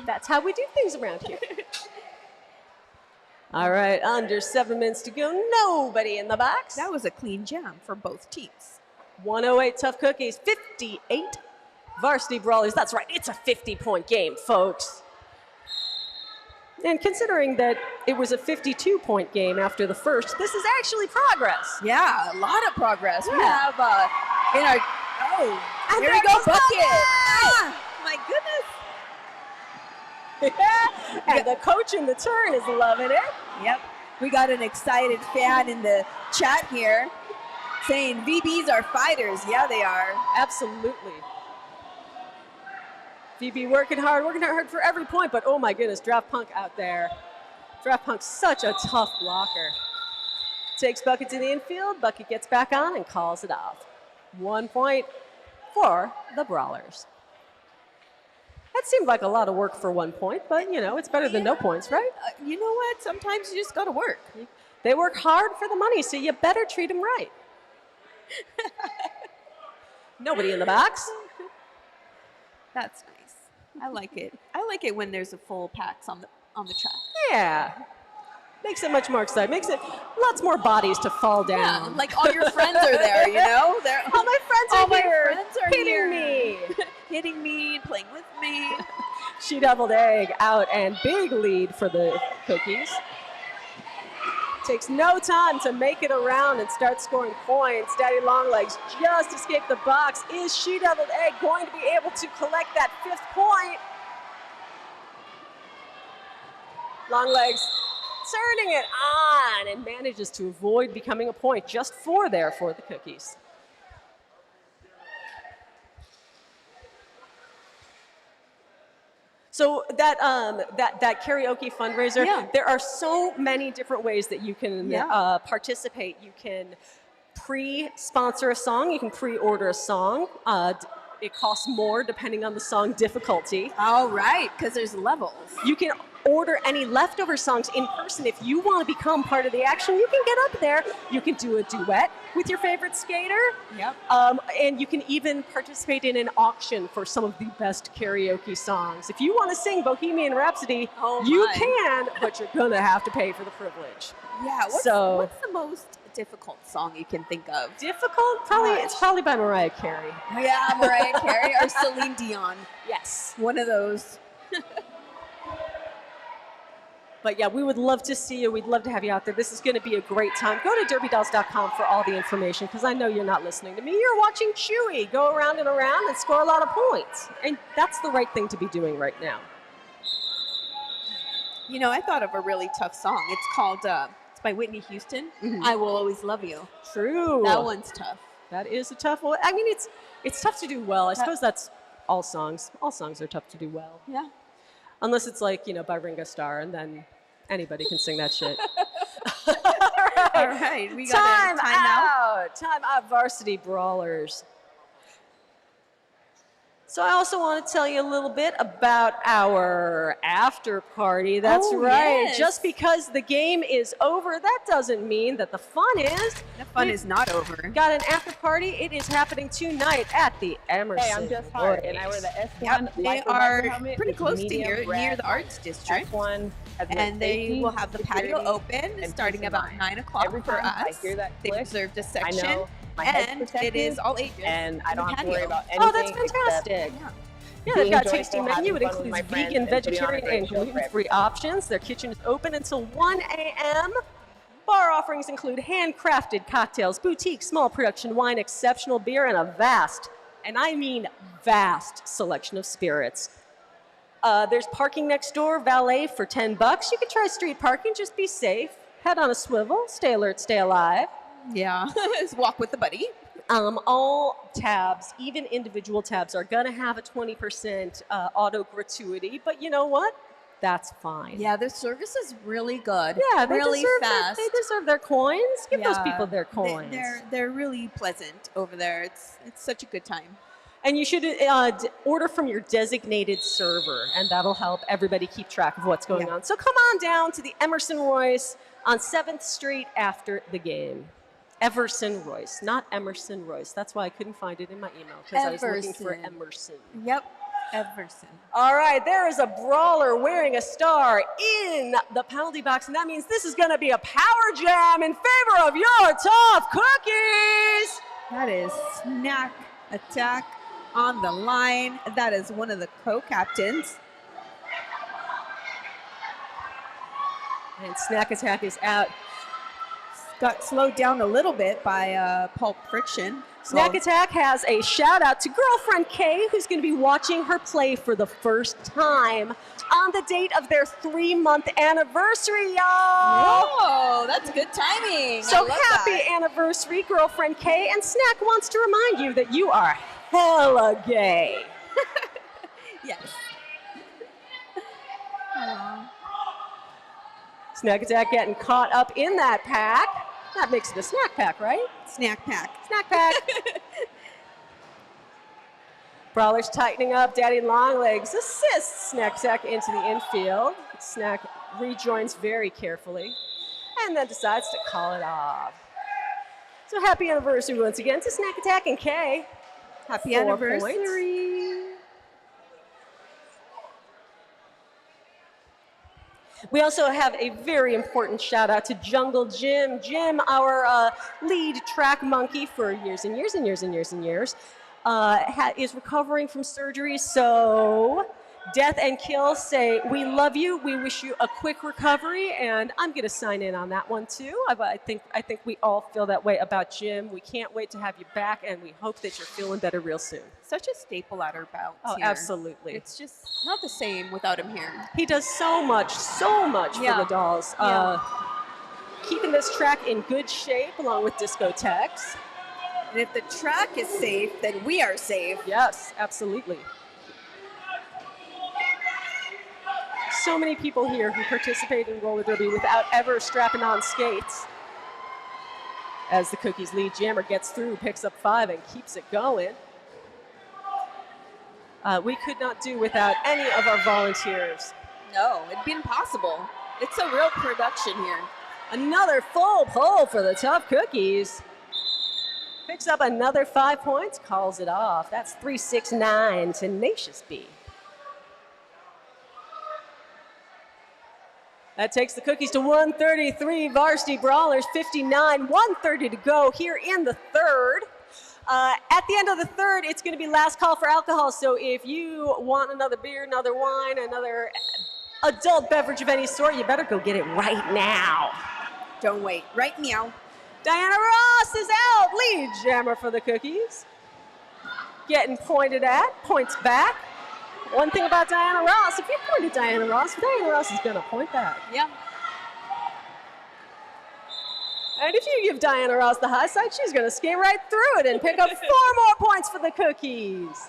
[SPEAKER 3] That's how we do things around here. All right, under 7 minutes to go. Nobody in the box.
[SPEAKER 2] That was a clean jam for both teams.
[SPEAKER 3] 108 Tough Cookies, 58 Varsity Brawlers. That's right, it's a 50-point game, folks. And considering that it was a 52-point game after the first, this is actually progress.
[SPEAKER 2] Yeah, a lot of progress.
[SPEAKER 3] Yeah.
[SPEAKER 2] We have in our,
[SPEAKER 3] And
[SPEAKER 2] here we go, bucket.
[SPEAKER 3] Ah,
[SPEAKER 2] My goodness.
[SPEAKER 3] and the coach in the turn is loving it.
[SPEAKER 2] Yep. We got an excited fan in the chat here saying VBs are fighters. Yeah, they are.
[SPEAKER 3] Absolutely. VB working hard for every point, but oh my goodness, Draft Punk out there. Draft Punk's such a tough blocker. Takes Bucket to the infield, Bucket gets back on and calls it off. 1 point for the Brawlers. That seemed like a lot of work for 1 point, but you know, it's better than no points, right?
[SPEAKER 2] You know what? Sometimes you just got to work.
[SPEAKER 3] They work hard for the money, so you better treat them right. Nobody in the box.
[SPEAKER 2] That's nice. I like it. I like it when there's a full packs on the track.
[SPEAKER 3] Yeah. Makes it much more exciting. Makes it lots more bodies to fall down.
[SPEAKER 2] Yeah, like all your friends are there, you know?
[SPEAKER 3] All my friends are here.
[SPEAKER 2] Friends are
[SPEAKER 3] hitting
[SPEAKER 2] here.
[SPEAKER 3] me.
[SPEAKER 2] Hitting me, playing with me.
[SPEAKER 3] She doubled egg out and big lead for the Cookies. Takes no time to make it around and start scoring points. Daddy Longlegs just escaped the box. Is She Doubled Egg going to be able to collect that 5th point? Longlegs turning it on and manages to avoid becoming a point. Just 4 there for the Cookies. So that karaoke fundraiser, there are so many different ways that you can participate. You can pre-sponsor a song. You can pre-order a song. It costs more depending on the song difficulty.
[SPEAKER 2] All right, because there's levels.
[SPEAKER 3] You can order any leftover songs in person. If you want to become part of the action, you can get up there. You can do a duet with your favorite skater.
[SPEAKER 2] Yep.
[SPEAKER 3] And you can even participate in an auction for some of the best karaoke songs. If you want to sing Bohemian Rhapsody, you can, but you're going to have to pay for the privilege.
[SPEAKER 2] Yeah, what's the most difficult song you can think of?
[SPEAKER 3] Difficult? It's probably by Mariah Carey.
[SPEAKER 2] Yeah, Mariah Carey or Celine Dion.
[SPEAKER 3] Yes.
[SPEAKER 2] One of those.
[SPEAKER 3] But yeah, we would love to see you. We'd love to have you out there. This is going to be a great time. Go to derbydolls.com for all the information, because I know you're not listening to me. You're watching Chewy go around and around and score a lot of points. And that's the right thing to be doing right now.
[SPEAKER 2] You know, I thought of a really tough song. It's called, it's by Whitney Houston, I Will Always Love You.
[SPEAKER 3] True.
[SPEAKER 2] That one's tough.
[SPEAKER 3] That is a tough one. I mean, it's tough to do well. I suppose that's all songs. All songs are tough to do well.
[SPEAKER 2] Yeah.
[SPEAKER 3] Unless it's like, you know, by Ringo Starr, and then anybody can sing that shit.
[SPEAKER 2] All right. We got a timeout.
[SPEAKER 3] Time out, Varsity Brawlers. So I also want to tell you a little bit about our after party. That's right.
[SPEAKER 2] Yes.
[SPEAKER 3] Just because the game is over, that doesn't mean that the fun is.
[SPEAKER 2] The fun is not over.
[SPEAKER 3] Got an after party. It is happening tonight at the Emerson.
[SPEAKER 5] Hey, I'm just hard, and I wear the S1.
[SPEAKER 2] Yep, they are pretty close to here, near the Arts District.
[SPEAKER 5] S1
[SPEAKER 2] and they will have the patio open starting about 9 o'clock
[SPEAKER 5] Every
[SPEAKER 2] for
[SPEAKER 5] time
[SPEAKER 2] us.
[SPEAKER 5] I hear that
[SPEAKER 2] They
[SPEAKER 5] click,
[SPEAKER 2] reserved a
[SPEAKER 5] I
[SPEAKER 2] section.
[SPEAKER 5] know my head's
[SPEAKER 2] And it
[SPEAKER 5] protected,
[SPEAKER 2] is all ages.
[SPEAKER 5] and I don't
[SPEAKER 2] in the
[SPEAKER 5] have to worry
[SPEAKER 2] patio.
[SPEAKER 5] about anything.
[SPEAKER 3] Oh, that's fantastic. Yeah, they've
[SPEAKER 5] Being
[SPEAKER 3] got a
[SPEAKER 5] joyful,
[SPEAKER 3] tasty menu. It
[SPEAKER 5] having fun with
[SPEAKER 3] includes
[SPEAKER 5] my friends,
[SPEAKER 3] vegan,
[SPEAKER 5] and to be on a
[SPEAKER 3] vegetarian,
[SPEAKER 5] great
[SPEAKER 3] and
[SPEAKER 5] show for
[SPEAKER 3] gluten-free options. Their kitchen is open until 1 a.m. Bar offerings include handcrafted cocktails, boutique, small production wine, exceptional beer, and a vast, and I mean vast, selection of spirits. There's parking next door, valet for $10. You can try street parking, just be safe. Head on a swivel, stay alert, stay alive.
[SPEAKER 2] Yeah, walk with the buddy.
[SPEAKER 3] All tabs, even individual tabs, are gonna have a 20% auto gratuity, but you know what? That's fine.
[SPEAKER 2] Yeah, their service is really good.
[SPEAKER 3] Yeah, they
[SPEAKER 2] really fast.
[SPEAKER 3] They deserve their coins. Give those people their coins.
[SPEAKER 2] They're really pleasant over there. It's such a good time.
[SPEAKER 3] And you should order from your designated server, and that'll help everybody keep track of what's going on. So come on down to the Emerson Royce on 7th Street after the game. Everson Royce, not Emerson Royce. That's why I couldn't find it in my email, because I was looking for Emerson.
[SPEAKER 2] Yep, Everson.
[SPEAKER 3] All right, there is a brawler wearing a star in the penalty box, and that means this is going to be a power jam in favor of your tough cookies.
[SPEAKER 2] That is Snack Attack on the line. That is one of the co-captains.
[SPEAKER 3] And Snack Attack is out.
[SPEAKER 2] Got slowed down a little bit by pulp friction.
[SPEAKER 3] Snack Attack has a shout out to girlfriend Kay, who's going to be watching her play for the first time on the date of their 3-month anniversary, y'all.
[SPEAKER 2] Oh, that's good timing.
[SPEAKER 3] So happy anniversary, girlfriend Kay. And Snack wants to remind you that you are hella gay.
[SPEAKER 2] Yes.
[SPEAKER 3] Snack Attack getting caught up in that pack. That makes it a snack pack, right?
[SPEAKER 2] Snack pack.
[SPEAKER 3] Snack pack. Brawlers tightening up. Daddy Longlegs assists Snack Attack into the infield. Snack rejoins very carefully and then decides to call it off. So happy anniversary once again to Snack Attack and Kay.
[SPEAKER 2] Happy
[SPEAKER 3] 4
[SPEAKER 2] anniversary.
[SPEAKER 3] points. We also have a very important shout out to Jungle Jim. Jim, our lead track monkey for years and years and years and years and years, is recovering from surgery. So Death and Kill say, we love you. We wish you a quick recovery. And I'm going to sign in on that one, too. I think we all feel that way about Jim. We can't wait to have you back, and we hope that you're feeling better real soon.
[SPEAKER 2] Such a staple at our bouts.
[SPEAKER 3] Oh,
[SPEAKER 2] here.
[SPEAKER 3] absolutely.
[SPEAKER 2] It's just not the same without him here.
[SPEAKER 3] He does so much for the dolls. Keeping this track in good shape along with discotheques.
[SPEAKER 2] And if the track is safe, then we are safe.
[SPEAKER 3] Yes, absolutely. So many people here who participate in roller derby without ever strapping on skates. As the Cookies lead jammer gets through, picks up 5 and keeps it going. We could not do without any of our volunteers.
[SPEAKER 2] No, it'd be impossible. It's a real production here.
[SPEAKER 3] Another full pull for the Tough Cookies. Picks up another 5 points, calls it off. That's 3-6-9, Tenacious B. That takes the Cookies to 133, Varsity Brawlers 59, 1:30 to go here in the third. At the end of the third, it's going to be last call for alcohol, so if you want another beer, another wine, another adult beverage of any sort, you better go get it right now.
[SPEAKER 2] Don't wait. Right meow.
[SPEAKER 3] Diana Ross is out, lead jammer for the Cookies. Getting pointed at, points back. One thing about Diana Ross, if you point at Diana Ross is going to point back.
[SPEAKER 2] Yeah.
[SPEAKER 3] And if you give Diana Ross the high side, she's going to skate right through it and pick up 4 more points for the Cookies.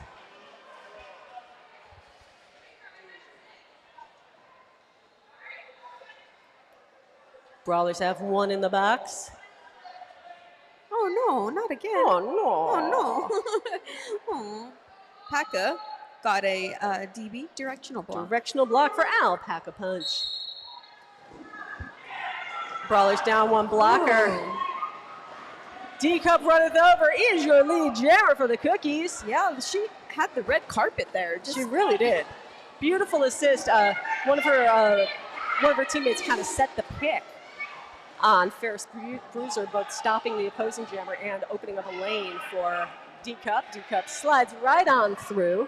[SPEAKER 3] Brawlers have 1 in the box.
[SPEAKER 2] Oh, no, not again.
[SPEAKER 3] Oh, no.
[SPEAKER 2] Oh, no. Oh. Paka got a DB, directional block.
[SPEAKER 3] Directional block for Alpaca Punch. Brawlers down 1 blocker.
[SPEAKER 2] Oh.
[SPEAKER 3] D-Cup runneth over is your lead jammer for the Cookies.
[SPEAKER 2] Yeah, she had the red carpet there.
[SPEAKER 3] She really did. Beautiful assist. One of her teammates kind of set the pick on Ferris Bruiser, both stopping the opposing jammer and opening up a lane for D-Cup. D-Cup slides right on through.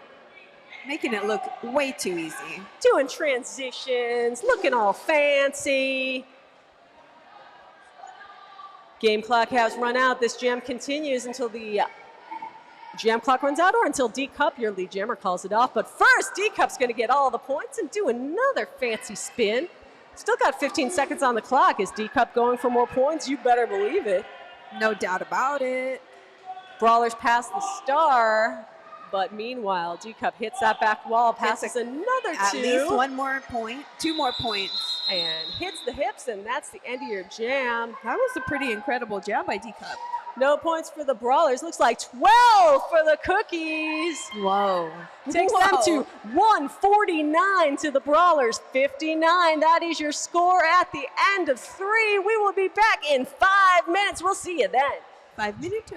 [SPEAKER 2] Making it look way too easy.
[SPEAKER 3] Doing transitions, looking all fancy. Game clock has run out. This jam continues until the jam clock runs out or until D-Cup, your lead jammer, calls it off. But first, D-Cup's going to get all the points and do another fancy spin. Still got 15 seconds on the clock. Is D-Cup going for more points? You better believe it.
[SPEAKER 2] No doubt about it.
[SPEAKER 3] Brawlers pass the star, but meanwhile, D-Cup hits that back wall, passes another
[SPEAKER 2] At
[SPEAKER 3] two.
[SPEAKER 2] least one more point, 2 more points.
[SPEAKER 3] And hits the hips, and that's the end of your jam.
[SPEAKER 2] That was a pretty incredible jam by D-Cup.
[SPEAKER 3] No points for the Brawlers. Looks like 12 for the Cookies.
[SPEAKER 2] Whoa.
[SPEAKER 3] Takes them to 149 to the Brawlers 59. That is your score at the end of 3. We will be back in 5 minutes. We'll see you then.
[SPEAKER 2] 5 minutes.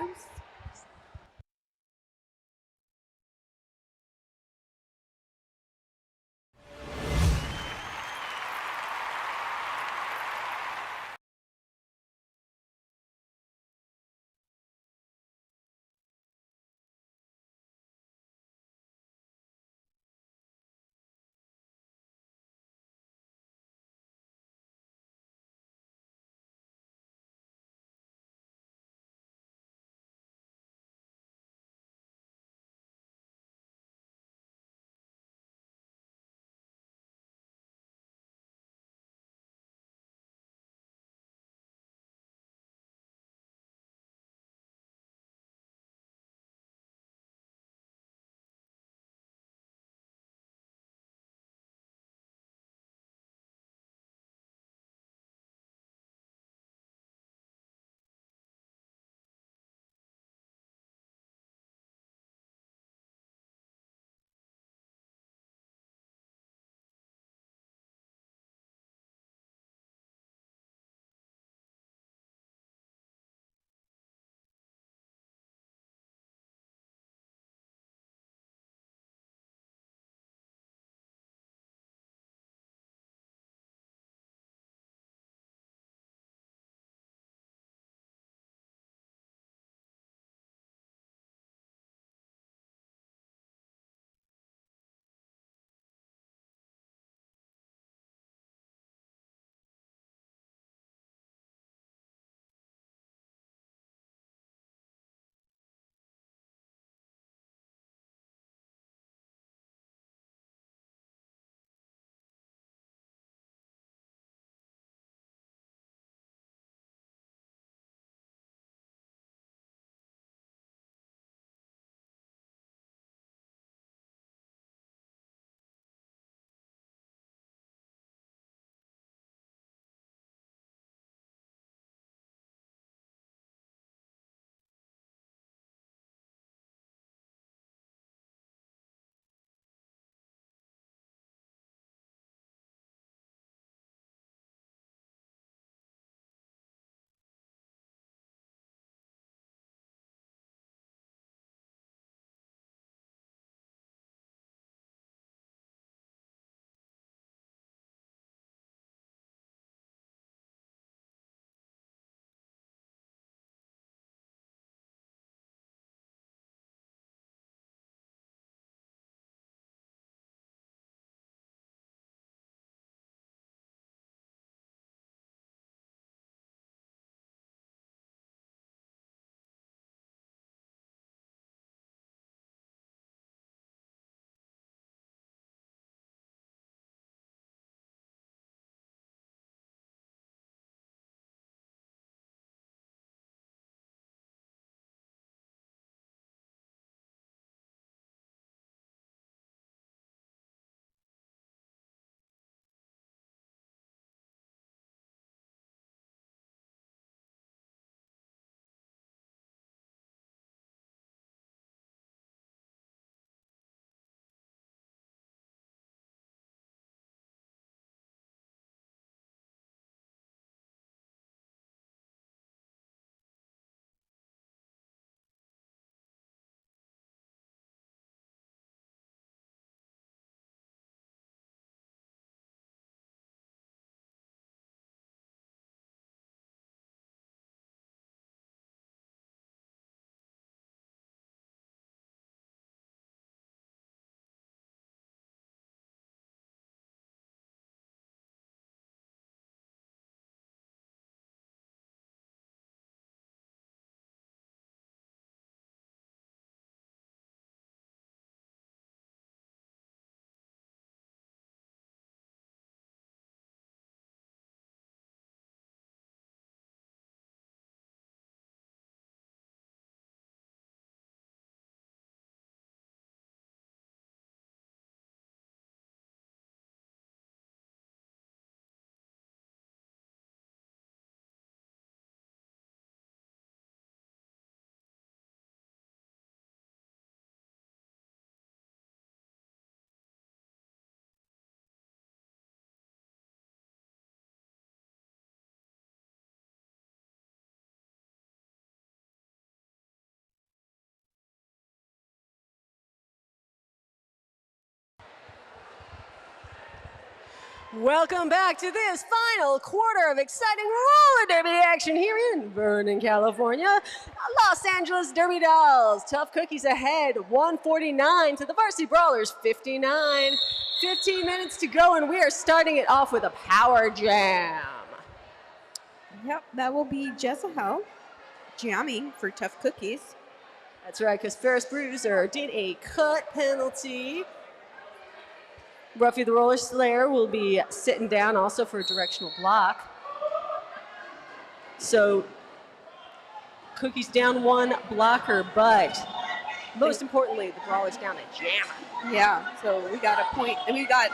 [SPEAKER 3] Welcome back to this final quarter of exciting roller derby action here in Vernon, California. Los Angeles Derby Dolls, Tough Cookies ahead, 149 to the Varsity Brawlers, 59. 15 minutes to go, and we are starting it off with a power jam.
[SPEAKER 2] Yep, that will be Jezebel jamming for Tough Cookies.
[SPEAKER 3] That's right, because Ferris Bruiser did a cut penalty. Ruffy the Roller Slayer will be sitting down also for a directional block. So Cookies down one blocker, but most importantly, the Brawler's down a jammer.
[SPEAKER 2] Yeah, so we got a point, and we got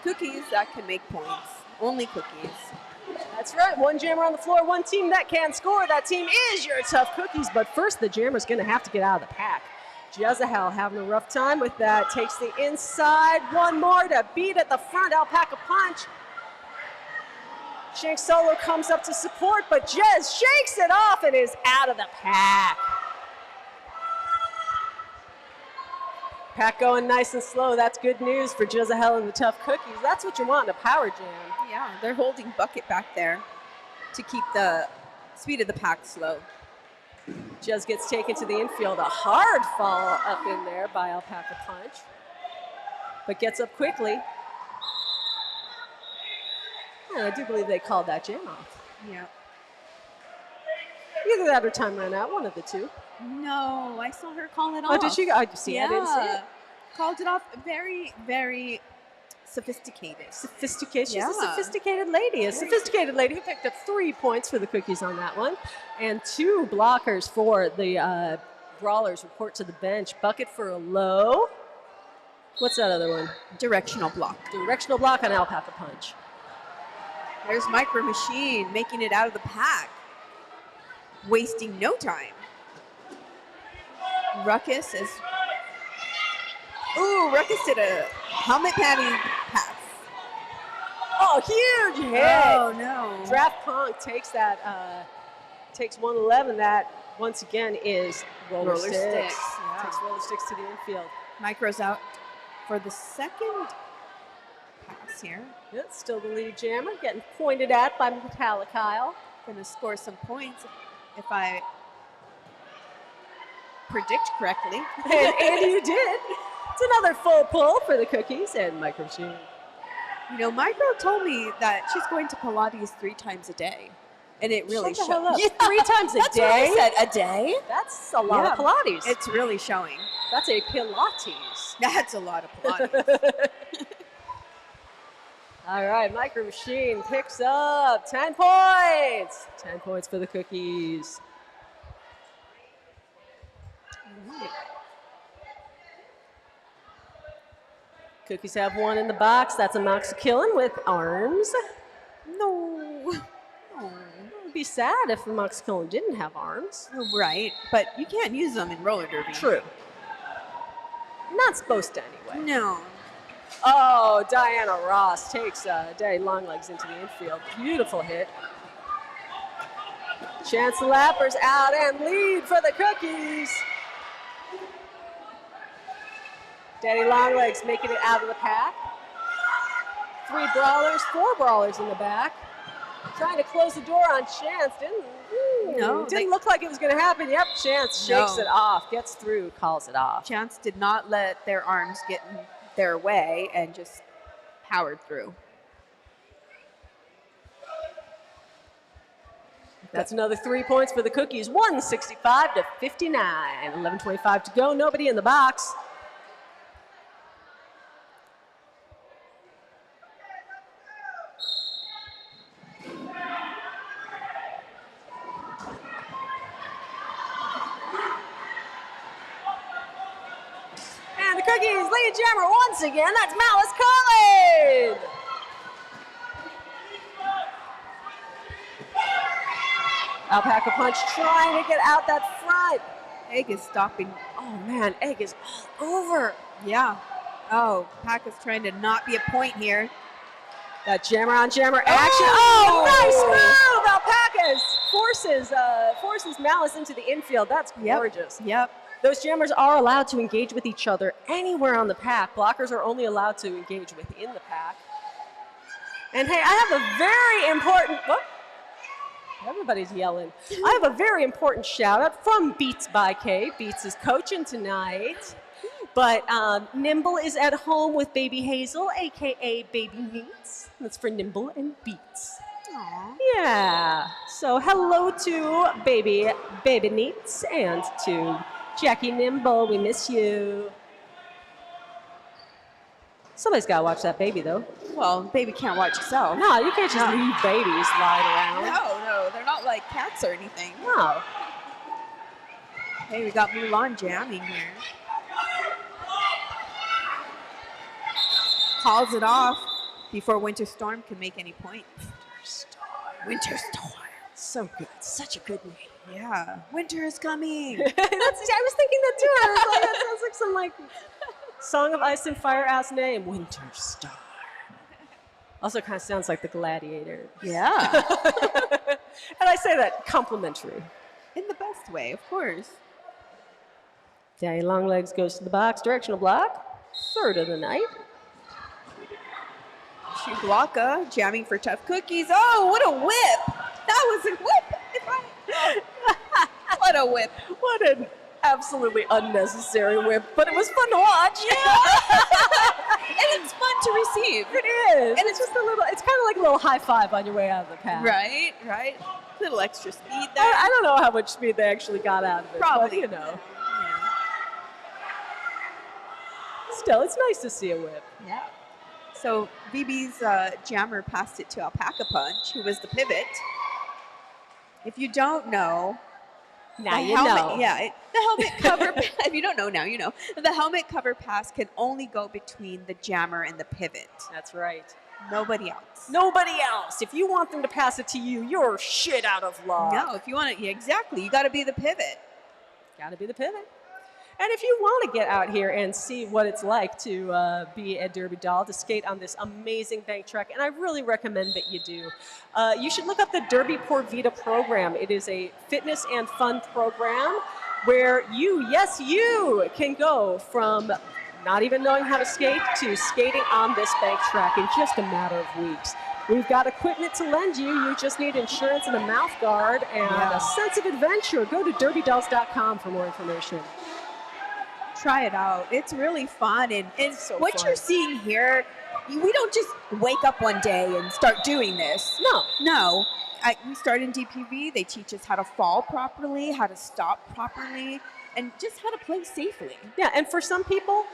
[SPEAKER 2] Cookies that can make points. Only Cookies.
[SPEAKER 3] That's right, one jammer on the floor, one team that can score. That team is your Tough Cookies, but first the jammer's gonna have to get out of the pack. Jezebel having a rough time with that, takes the inside, one more to beat at the front, Alpaca Punch. Shank Solo comes up to support, but Jez shakes it off and is out of the pack. Pack going nice and slow, that's good news for Jezebel and the Tough Cookies. That's what you want in a power jam.
[SPEAKER 2] Yeah, they're holding Bucket back there to keep the speed of the pack slow.
[SPEAKER 3] Jez gets taken to the infield. A hard fall up in there by Alpaca Punch, but gets up quickly. And I do believe they called that jam off.
[SPEAKER 2] Yeah.
[SPEAKER 3] Either that or time ran out, one of the two.
[SPEAKER 2] No, I saw her call it off.
[SPEAKER 3] Oh, did she? I see.
[SPEAKER 2] Yeah.
[SPEAKER 3] I didn't see it.
[SPEAKER 2] Called it off. Very, very sophisticated.
[SPEAKER 3] Sophisticated. She's
[SPEAKER 2] Yeah.
[SPEAKER 3] a sophisticated lady. A sophisticated lady who picked up 3 points for the Cookies on that one. And 2 blockers for the Brawlers. Report to the bench. Bucket for a low. What's that other one?
[SPEAKER 2] Directional block.
[SPEAKER 3] Directional block on Alpaca Punch.
[SPEAKER 2] There's Micro Machine making it out of the pack. Wasting no time. Ruckus is... Ooh, Ruckus did a helmet padding pass.
[SPEAKER 3] Oh, huge hit.
[SPEAKER 2] Oh, no.
[SPEAKER 3] Draft Punk takes that, takes 111. That, once again, is roller sticks.
[SPEAKER 2] Yeah.
[SPEAKER 3] Takes roller sticks to the infield.
[SPEAKER 2] Micro's out for the second pass here.
[SPEAKER 3] Yeah, still the lead jammer, getting pointed at by Metallic Kyle.
[SPEAKER 2] Gonna score some points if I predict correctly.
[SPEAKER 3] And you did. It's another full pull for the Cookies and Micro Machine.
[SPEAKER 2] You know, Micro told me that she's going to Pilates 3 times a day. And it really
[SPEAKER 3] Shut the hell
[SPEAKER 2] shows.
[SPEAKER 3] up.
[SPEAKER 2] Yeah.
[SPEAKER 3] 3 times a
[SPEAKER 2] That's
[SPEAKER 3] day?
[SPEAKER 2] what I said, a day?
[SPEAKER 3] That's a lot of Pilates.
[SPEAKER 2] It's really showing.
[SPEAKER 3] That's a Pilates.
[SPEAKER 2] That's a lot of Pilates.
[SPEAKER 3] All right, Micro Machine picks up 10 points. 10 points for the Cookies. Cookies have 1 in the box. That's a Moxakillin with arms.
[SPEAKER 2] No.
[SPEAKER 3] It would be sad if the Moxakillin didn't have arms.
[SPEAKER 2] Right, but you can't use them in roller derby.
[SPEAKER 3] True. Not supposed to anyway.
[SPEAKER 2] No.
[SPEAKER 3] Oh, Diana Ross takes Daddy Longlegs into the infield. Beautiful hit. Chance the Lappers out and lead for the Cookies. Daddy Longlegs making it out of the pack. 3 Brawlers, 4 Brawlers in the back. Trying to close the door on Chance. Didn't look like it was going to happen. Yep, Chance shakes it off, gets through, calls it off.
[SPEAKER 2] Chance did not let their arms get in their way and just powered through.
[SPEAKER 3] That's another 3 points for the Cookies. 165 to 59. 11:25 to go. Nobody in the box. And the Cookies lead jammer once again. That's Malice Collin. Alpaca Punch trying to get out that front.
[SPEAKER 2] Egg is stopping.
[SPEAKER 3] Oh man, Egg is all over.
[SPEAKER 2] Yeah. Oh, Pack is trying to not be a point here.
[SPEAKER 3] That jammer on jammer action. Oh, nice move! Alpacas forces Malice into the infield. That's gorgeous.
[SPEAKER 2] Yep.
[SPEAKER 3] Those jammers are allowed to engage with each other anywhere on the pack. Blockers are only allowed to engage within the pack. And hey, I have a very important, whoop, everybody's yelling. I have a very important shout out from Beats by Kay. Beats is coaching tonight. But Nimble is at home with baby Hazel, AKA baby Neats. That's for Nimble and Beats.
[SPEAKER 2] Aww.
[SPEAKER 3] Yeah. So hello to baby Neats and to Jackie Nimble. We miss you. Somebody's got to watch that baby, though.
[SPEAKER 2] Well, baby can't watch itself.
[SPEAKER 3] No, you can't just leave babies lying around.
[SPEAKER 2] No, they're not like cats or anything.
[SPEAKER 3] No.
[SPEAKER 2] Hey, we got Mulan jamming here. Calls it off before Winter Storm can make any points. Winter Storm.
[SPEAKER 3] So good. Such a good name.
[SPEAKER 2] Yeah. Winter is coming.
[SPEAKER 3] I was thinking that too. I was like, that sounds like some like Song of Ice and Fire ass name. Winter Star. Also kind of sounds like the Gladiator.
[SPEAKER 2] Yeah.
[SPEAKER 3] And I say that complimentary.
[SPEAKER 2] In the best way, of course.
[SPEAKER 3] Daddy Longlegs goes to the box. Directional block. Third of the night.
[SPEAKER 2] Shublaka jamming for Tough Cookies. Oh, what a whip! That was a whip! What a whip!
[SPEAKER 3] What an absolutely unnecessary whip, but it was fun to watch.
[SPEAKER 2] Yeah. And it's fun to receive.
[SPEAKER 3] It is. And it's just a little, it's kind of like a little high five on your way out of the pad.
[SPEAKER 2] Right. A little extra speed there.
[SPEAKER 3] I don't know how much speed they actually got out of it.
[SPEAKER 2] Probably.
[SPEAKER 3] But, you know. Still, it's nice to see a whip.
[SPEAKER 2] Yeah. So BB's jammer passed it to Alpaca Punch, who was the pivot. If you don't know,
[SPEAKER 3] now
[SPEAKER 2] the
[SPEAKER 3] you
[SPEAKER 2] helmet,
[SPEAKER 3] know.
[SPEAKER 2] Yeah, the helmet cover. If you don't know now, you know. The helmet cover pass can only go between the jammer and the pivot.
[SPEAKER 3] That's right.
[SPEAKER 2] Nobody else.
[SPEAKER 3] Nobody else. If you want them to pass it to you, you're shit out of luck.
[SPEAKER 2] No, if you want to, exactly. You got to be the pivot.
[SPEAKER 3] Got to be the pivot. And if you want to get out here and see what it's like to be a Derby doll, to skate on this amazing bank track, and I really recommend that you do, you should look up the Derby Por Vida program. It is a fitness and fun program where you, yes, you can go from not even knowing how to skate to skating on this bank track in just a matter of weeks. We've got equipment to lend you. You just need insurance and a mouth guard and a sense of adventure. Go to derbydolls.com for more information.
[SPEAKER 2] Try it out. It's really fun. And
[SPEAKER 3] so
[SPEAKER 2] what
[SPEAKER 3] fun.
[SPEAKER 2] you're seeing here, we don't just wake up one day and start doing this. No. We start in DPV. They teach us how to fall properly, how to stop properly, and just how to play safely.
[SPEAKER 3] Yeah, and for some people,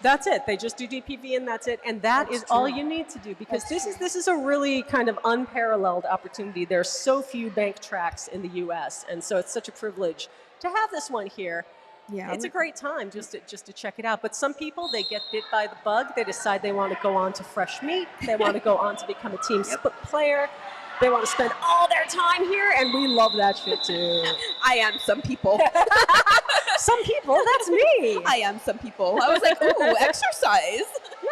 [SPEAKER 3] that's it. They just do DPV and that's it. And that's is all you need to do, because this is a really kind of unparalleled opportunity. There's so few bank tracks in the U.S., and so it's such a privilege to have this one here.
[SPEAKER 2] Yeah,
[SPEAKER 3] it's a great time just to check it out. But some people, they get bit by the bug. They decide they want to go on to fresh meat. They want to go on to become a team player. They want to spend all their time here, and we love that shit too.
[SPEAKER 2] I am some people.
[SPEAKER 3] Some people, that's me.
[SPEAKER 2] I am some people. I was like, ooh, exercise.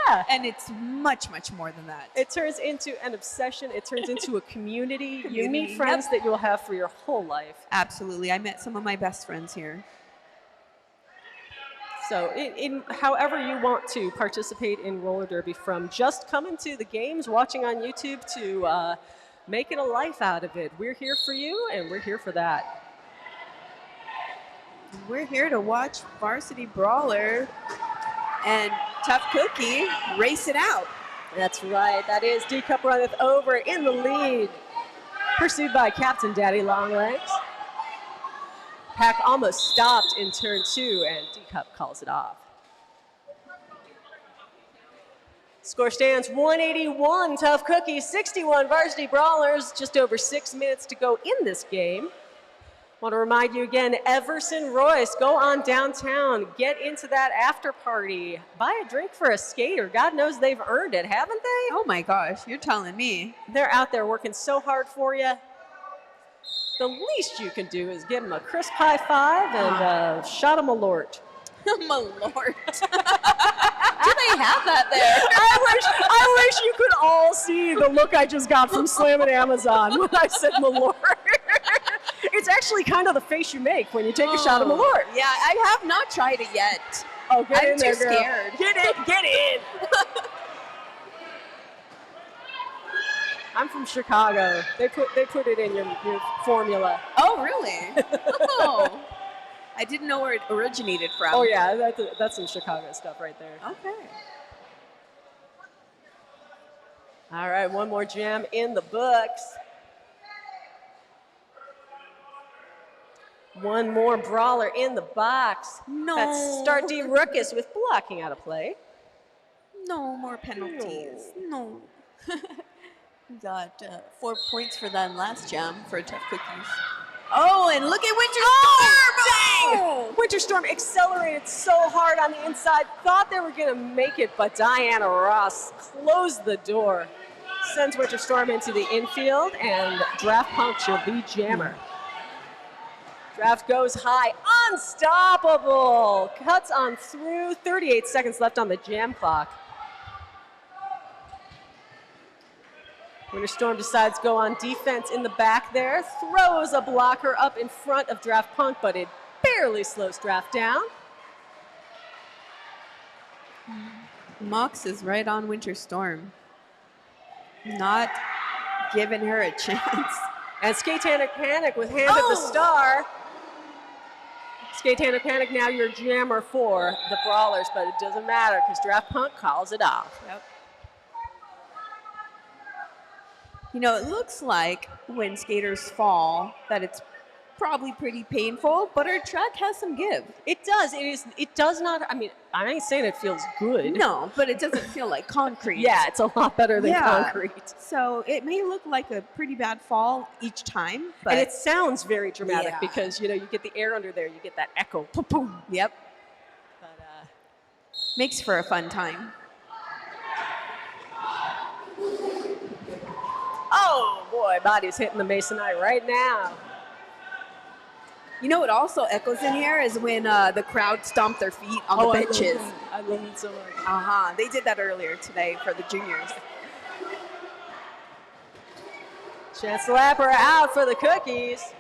[SPEAKER 3] Yeah.
[SPEAKER 2] And it's much, much more than that.
[SPEAKER 3] It turns into an obsession. It turns into a community. You meet friends that you'll have for your whole life.
[SPEAKER 2] Absolutely. I met some of my best friends here.
[SPEAKER 3] So in however you want to participate in roller derby, from just coming to the games, watching on YouTube, to making a life out of it, we're here for you, and we're here for that.
[SPEAKER 2] We're here to watch Varsity Brawler and Tough Cookie race it out.
[SPEAKER 3] That's right. That is D-Cup runneth over in the lead, pursued by Captain Daddy Longlegs. Pack almost stopped in turn 2, and D-Cup calls it off. Score stands 181 Tough Cookie, 61 Varsity Brawlers. Just over 6 minutes to go in this game. Want to remind you again, Everson Royce, go on downtown, get into that after party, buy a drink for a skater. God knows they've earned it, haven't they?
[SPEAKER 2] Oh my gosh, you're telling me.
[SPEAKER 3] They're out there working so hard for you. The least you can do is give them a crisp high five and shot them a lort.
[SPEAKER 2] Malort. Do they have that there?
[SPEAKER 3] I wish you could all see the look I just got from Slam and Amazon when I said Malort. It's actually kind of the face you make when you take a shot of Malort.
[SPEAKER 2] Yeah, I have not tried it yet.
[SPEAKER 3] Oh, get in there,
[SPEAKER 2] I'm too
[SPEAKER 3] girl.
[SPEAKER 2] scared.
[SPEAKER 3] Get in. I'm from Chicago. They put it in your formula.
[SPEAKER 2] Oh, really? Oh. I didn't know where it originated from.
[SPEAKER 3] Oh, yeah, that's some Chicago stuff right there.
[SPEAKER 2] Okay.
[SPEAKER 3] All right, one more jam in the books. One more brawler in the box.
[SPEAKER 2] No.
[SPEAKER 3] That's Start D Ruckus with blocking out of play.
[SPEAKER 2] No more penalties. No. We got 4 points for that last jam for Tough Cookies. Oh, and look at Winter Storm!
[SPEAKER 3] Oh! Winter Storm accelerated so hard on the inside, thought they were going to make it, but Diana Ross closed the door. Sends Winter Storm into the infield, and Draft Punk should be jammer. Draft goes high, unstoppable! Cuts on through, 38 seconds left on the jam clock. Winter Storm decides to go on defense in the back there, throws a blocker up in front of Draft Punk, but it barely slows Draft down.
[SPEAKER 2] Mox is right on Winter Storm. Not giving her a chance.
[SPEAKER 3] And Skatanic Panic with Hand of the Star. Skatanic Panic now your jammer for the Brawlers, but it doesn't matter because Draft Punk calls it off.
[SPEAKER 2] Yep. You know, it looks like when skaters fall that it's probably pretty painful, but our track has some give.
[SPEAKER 3] It does. It does not. I mean, I ain't saying it feels good.
[SPEAKER 2] No, but it doesn't feel like concrete.
[SPEAKER 3] Yeah, it's a lot better than concrete.
[SPEAKER 2] So it may look like a pretty bad fall each time, but
[SPEAKER 3] and it sounds very dramatic because you get the air under there, you get that echo. Boom, boom.
[SPEAKER 2] Yep.
[SPEAKER 3] But
[SPEAKER 2] makes for a fun time.
[SPEAKER 3] Oh boy, body's hitting the masonite right now.
[SPEAKER 2] You know what also echoes in here is when the crowd stomp their feet on the benches.
[SPEAKER 3] I love it so much.
[SPEAKER 2] Uh-huh. They did that earlier today for the juniors.
[SPEAKER 3] Chance Lapper out for the Cookies.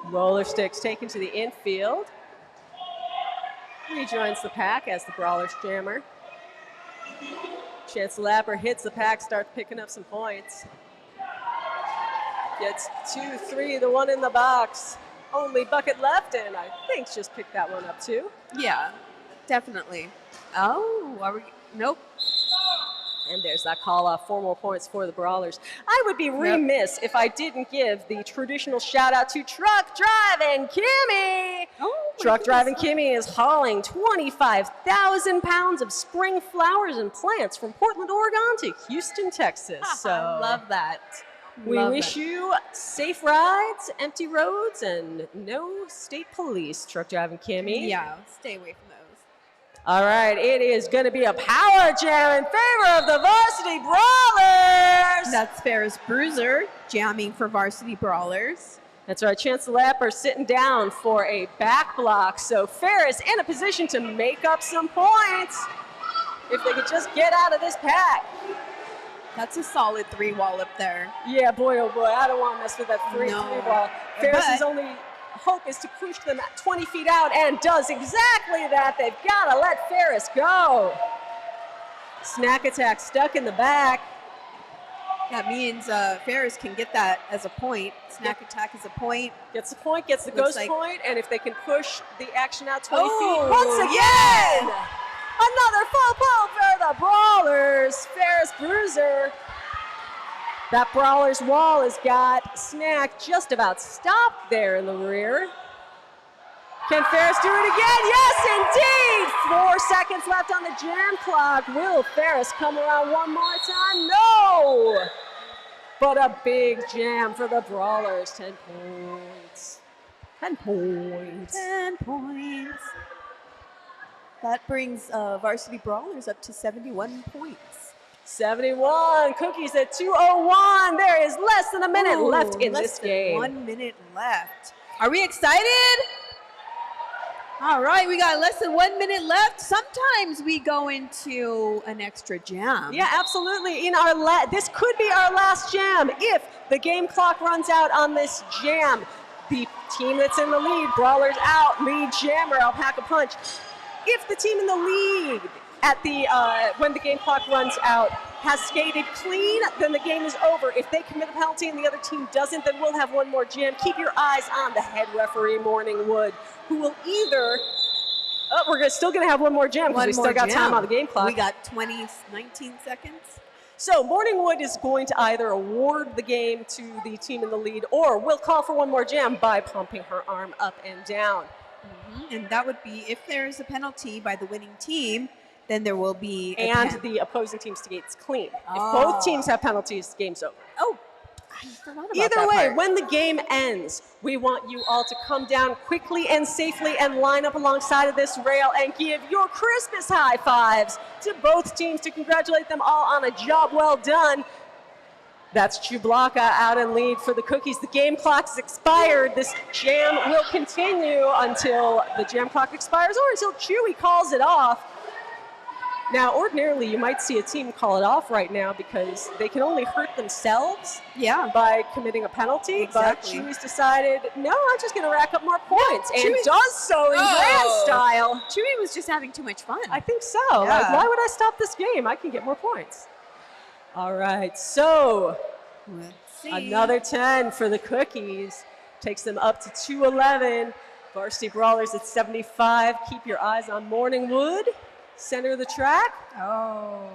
[SPEAKER 3] Roller Sticks taken to the infield. Rejoins the pack as the Brawlers jammer. Chance Lapper hits the pack, starts picking up some points. Gets 2, 3, the one in the box. Only bucket left, and I think just picked that one up too.
[SPEAKER 2] Yeah, definitely. Oh, are we? Nope.
[SPEAKER 3] And there's that call off, 4 more points for the Brawlers. I would be remiss if I didn't give the traditional shout out to Truck Driving Kimmy. Truck Driving Kimmy is hauling 25,000 pounds of spring flowers and plants from Portland, Oregon to Houston, Texas. So
[SPEAKER 2] I love that.
[SPEAKER 3] We wish you safe rides, empty roads, and no state police, Truck Driving Kimmy.
[SPEAKER 2] Yeah, stay away from those.
[SPEAKER 3] All right, it is going to be a power jam in favor of the Varsity Brawlers.
[SPEAKER 2] That's Ferris Bruiser jamming for Varsity Brawlers.
[SPEAKER 3] That's right, Chance the Lapper sitting down for a back block. So Ferris in a position to make up some points if they could just get out of this pack.
[SPEAKER 2] That's a solid 3-wall up there.
[SPEAKER 3] Yeah, boy, oh boy, I don't want to mess with that 3-wall. Ferris's only hope is to push them 20 feet out and does exactly that. They've got to let Ferris go. Snack attack stuck in the back.
[SPEAKER 2] That means Ferris can get that as a point. Snack attack is a point.
[SPEAKER 3] Gets the point, gets the ghost point, and if they can push the action out 20 feet
[SPEAKER 2] Oh,
[SPEAKER 3] once again. Another full pull for the Brawlers. Ferris Bruiser. That Brawlers wall has got Snack just about stopped there in the rear. Can Ferris do it again? Yes, indeed! 4 seconds left on the jam clock. Will Ferris come around one more time? No! But a big jam for the Brawlers. 10 points. 10 points.
[SPEAKER 2] 10 points. That brings Varsity Brawlers up to 71 points.
[SPEAKER 3] 71. Cookies at 2:01. There is less than a minute left in this game.
[SPEAKER 2] 1 minute left. Are we excited? All right, we got less than 1 minute left. Sometimes we go into an extra jam.
[SPEAKER 3] Yeah, absolutely. In our this could be our last jam if the game clock runs out on this jam. The team that's in the lead, Brawlers out, lead jammer, Alpaca Punch. If the team in the lead at the when the game clock runs out has skated clean, then the game is over. If they commit a penalty and the other team doesn't, then we'll have one more jam. Keep your eyes on the head referee, Morningwood, who will either... Oh, we're still going to have one more jam because we still got time on the game clock.
[SPEAKER 2] We got 19 seconds.
[SPEAKER 3] So Morningwood is going to either award the game to the team in the lead or will call for one more jam by pumping her arm up and down.
[SPEAKER 2] And that would be, if there's a penalty by the winning team, then there will be
[SPEAKER 3] the opposing team skates clean. If both teams have penalties, game's over.
[SPEAKER 2] Oh, I forgot about
[SPEAKER 3] Either
[SPEAKER 2] that
[SPEAKER 3] way,
[SPEAKER 2] part.
[SPEAKER 3] when the game ends, we want you all to come down quickly and safely and line up alongside of this rail and give your Christmas high fives to both teams to congratulate them all on a job well done. That's Chewbacca out in lead for the Cookies. The game clock is expired. This jam will continue until the jam clock expires or until Chewy calls it off. Now, ordinarily, you might see a team call it off right now because they can only hurt themselves by committing a penalty.
[SPEAKER 2] Exactly.
[SPEAKER 3] But Chewy's decided, no, I'm just going to rack up more points, and does so in grand style.
[SPEAKER 2] Chewy was just having too much fun.
[SPEAKER 3] I think so. Like, why would I stop this game? I can get more points. All right, so
[SPEAKER 2] Let's see.
[SPEAKER 3] another 10 for the Cookies. Takes them up to 211. Varsity Brawlers at 75. Keep your eyes on Morningwood. Center of the track.
[SPEAKER 2] Oh.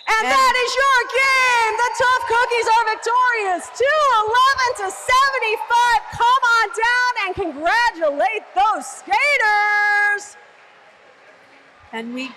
[SPEAKER 3] And that is your game. The Tough Cookies are victorious. 211 to 75. Come on down and congratulate those skaters.
[SPEAKER 2] And we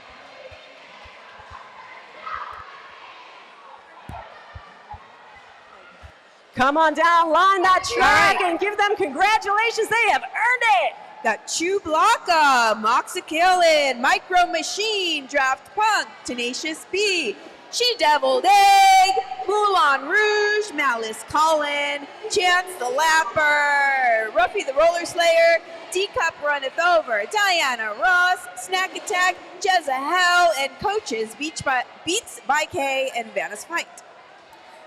[SPEAKER 3] come on down, line that track, and give them congratulations. They have earned it.
[SPEAKER 2] got Chewbacca, Moxakillin, Micro Machine, Draft Punk, Tenacious B, She Deviled Egg, Moulin Rouge, Malice Colin, Chance the Lapper, Ruffy the Roller Slayer, D-Cup Runneth Over, Diana Ross, Snack Attack, Jezahel, and Coaches Beats by K and Vanna's Fight.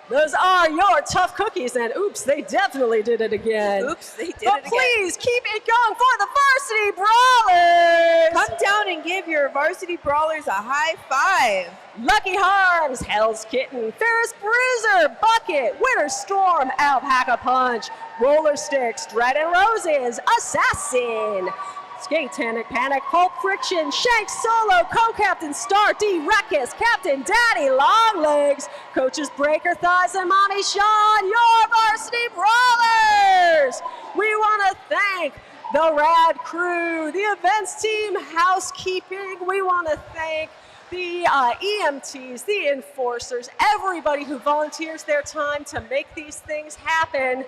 [SPEAKER 3] Those are your Tough Cookies, and oops, they definitely did it again.
[SPEAKER 2] Oops, they did it
[SPEAKER 3] But
[SPEAKER 2] again.
[SPEAKER 3] please keep it going for the Varsity Brawlers.
[SPEAKER 2] Come down and give your Varsity Brawlers a high five.
[SPEAKER 3] Lucky Harms, Hell's Kitten, Ferris Bruiser, Bucket, Winter Storm, Alpaca Punch, Roller Sticks, Dread and Roses, Assassin, Skatanic Panic, Pulp Friction, Shank Solo, Co-Captain Star, D Ruckus, Captain Daddy Longlegs, Coaches Breaker Thighs, and Mommy Sean, your Varsity Brawlers! We want to thank the Rad Crew, the events team, housekeeping. We want to thank the EMTs, the enforcers, everybody who volunteers their time to make these things happen.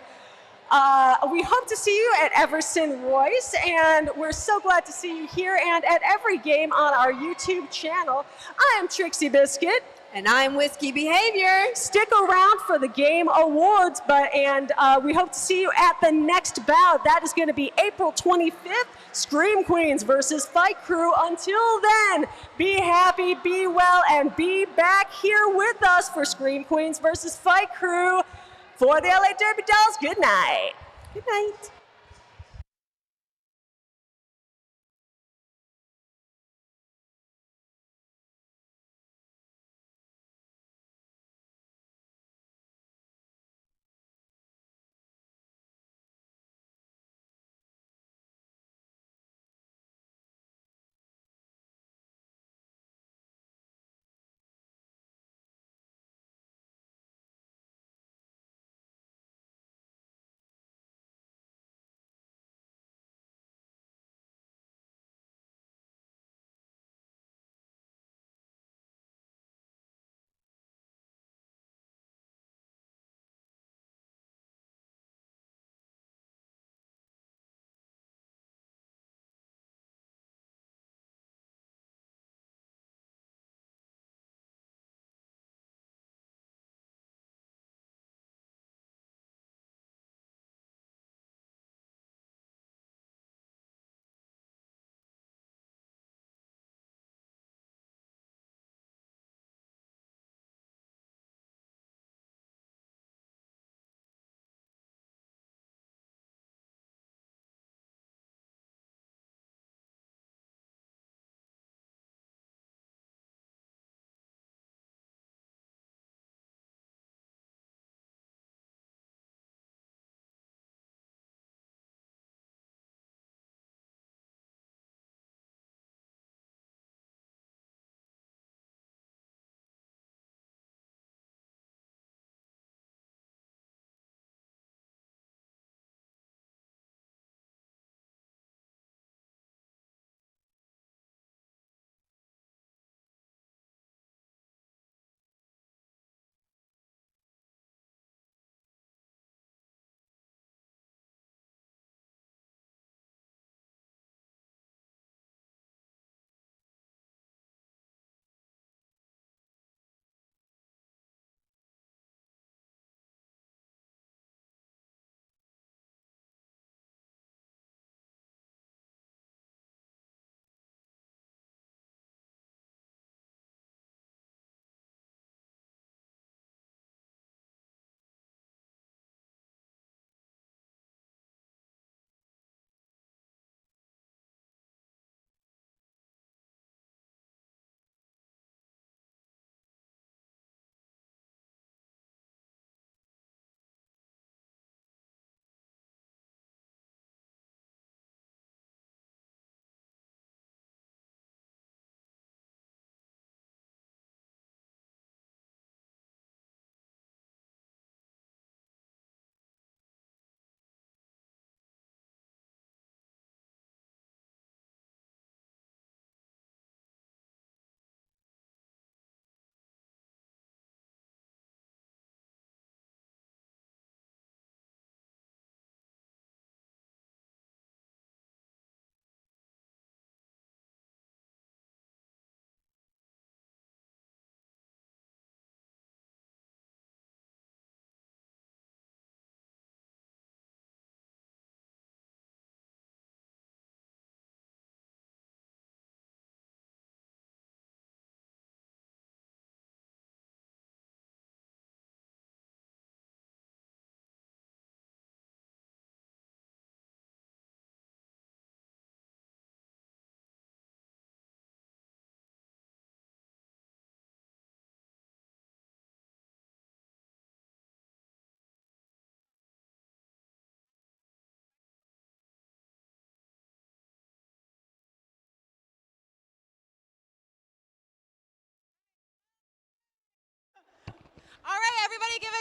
[SPEAKER 3] We hope to see you at Everson Royce, and we're so glad to see you here and at every game on our YouTube channel. I am Trixie Biscuit.
[SPEAKER 2] And I'm Whiskey Behavior.
[SPEAKER 3] Stick around for the game awards, and we hope to see you at the next bout. That is going to be April 25th, Scream Queens versus Fight Crew. Until then, be happy, be well, and be back here with us for Scream Queens versus Fight Crew. For the LA Derby Dolls, good night.
[SPEAKER 2] Good night.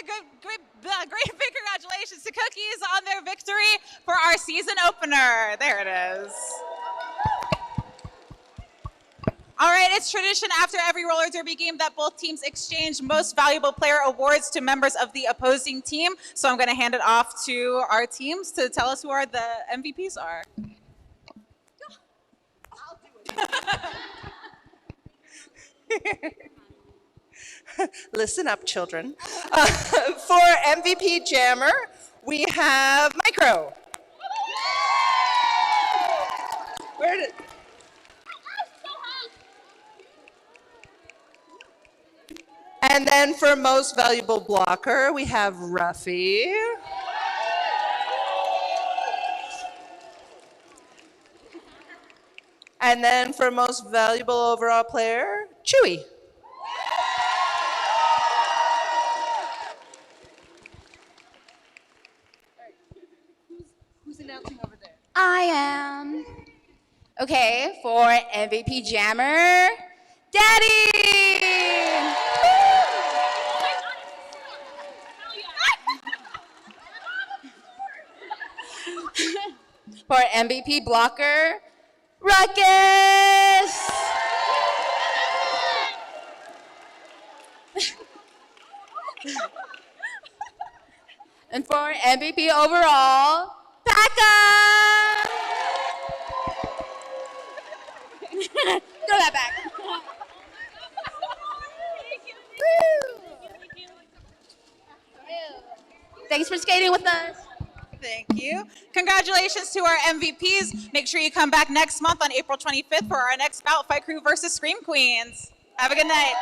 [SPEAKER 7] great big congratulations to Cookies on their victory for our season opener. There it is. All right, it's tradition after every roller derby game that both teams exchange most valuable player awards to members of the opposing team. So I'm going to hand it off to our teams to tell us who the MVPs are.
[SPEAKER 8] Listen up, children. For MVP Jammer, we have Micro. Where did... And then for most valuable blocker, we have Ruffy. And then for most valuable overall player, Chewy.
[SPEAKER 2] Who's announcing over there?
[SPEAKER 9] I am. Okay, for MVP Jammer, Daddy! For MVP Blocker, Ruckus! And for MVP overall, Packa! Throw that back. Thanks for skating with us.
[SPEAKER 7] Thank you. Congratulations to our MVPs. Make sure you come back next month on April 25th for our next bout, Fight Crew versus Scream Queens. Have a good night.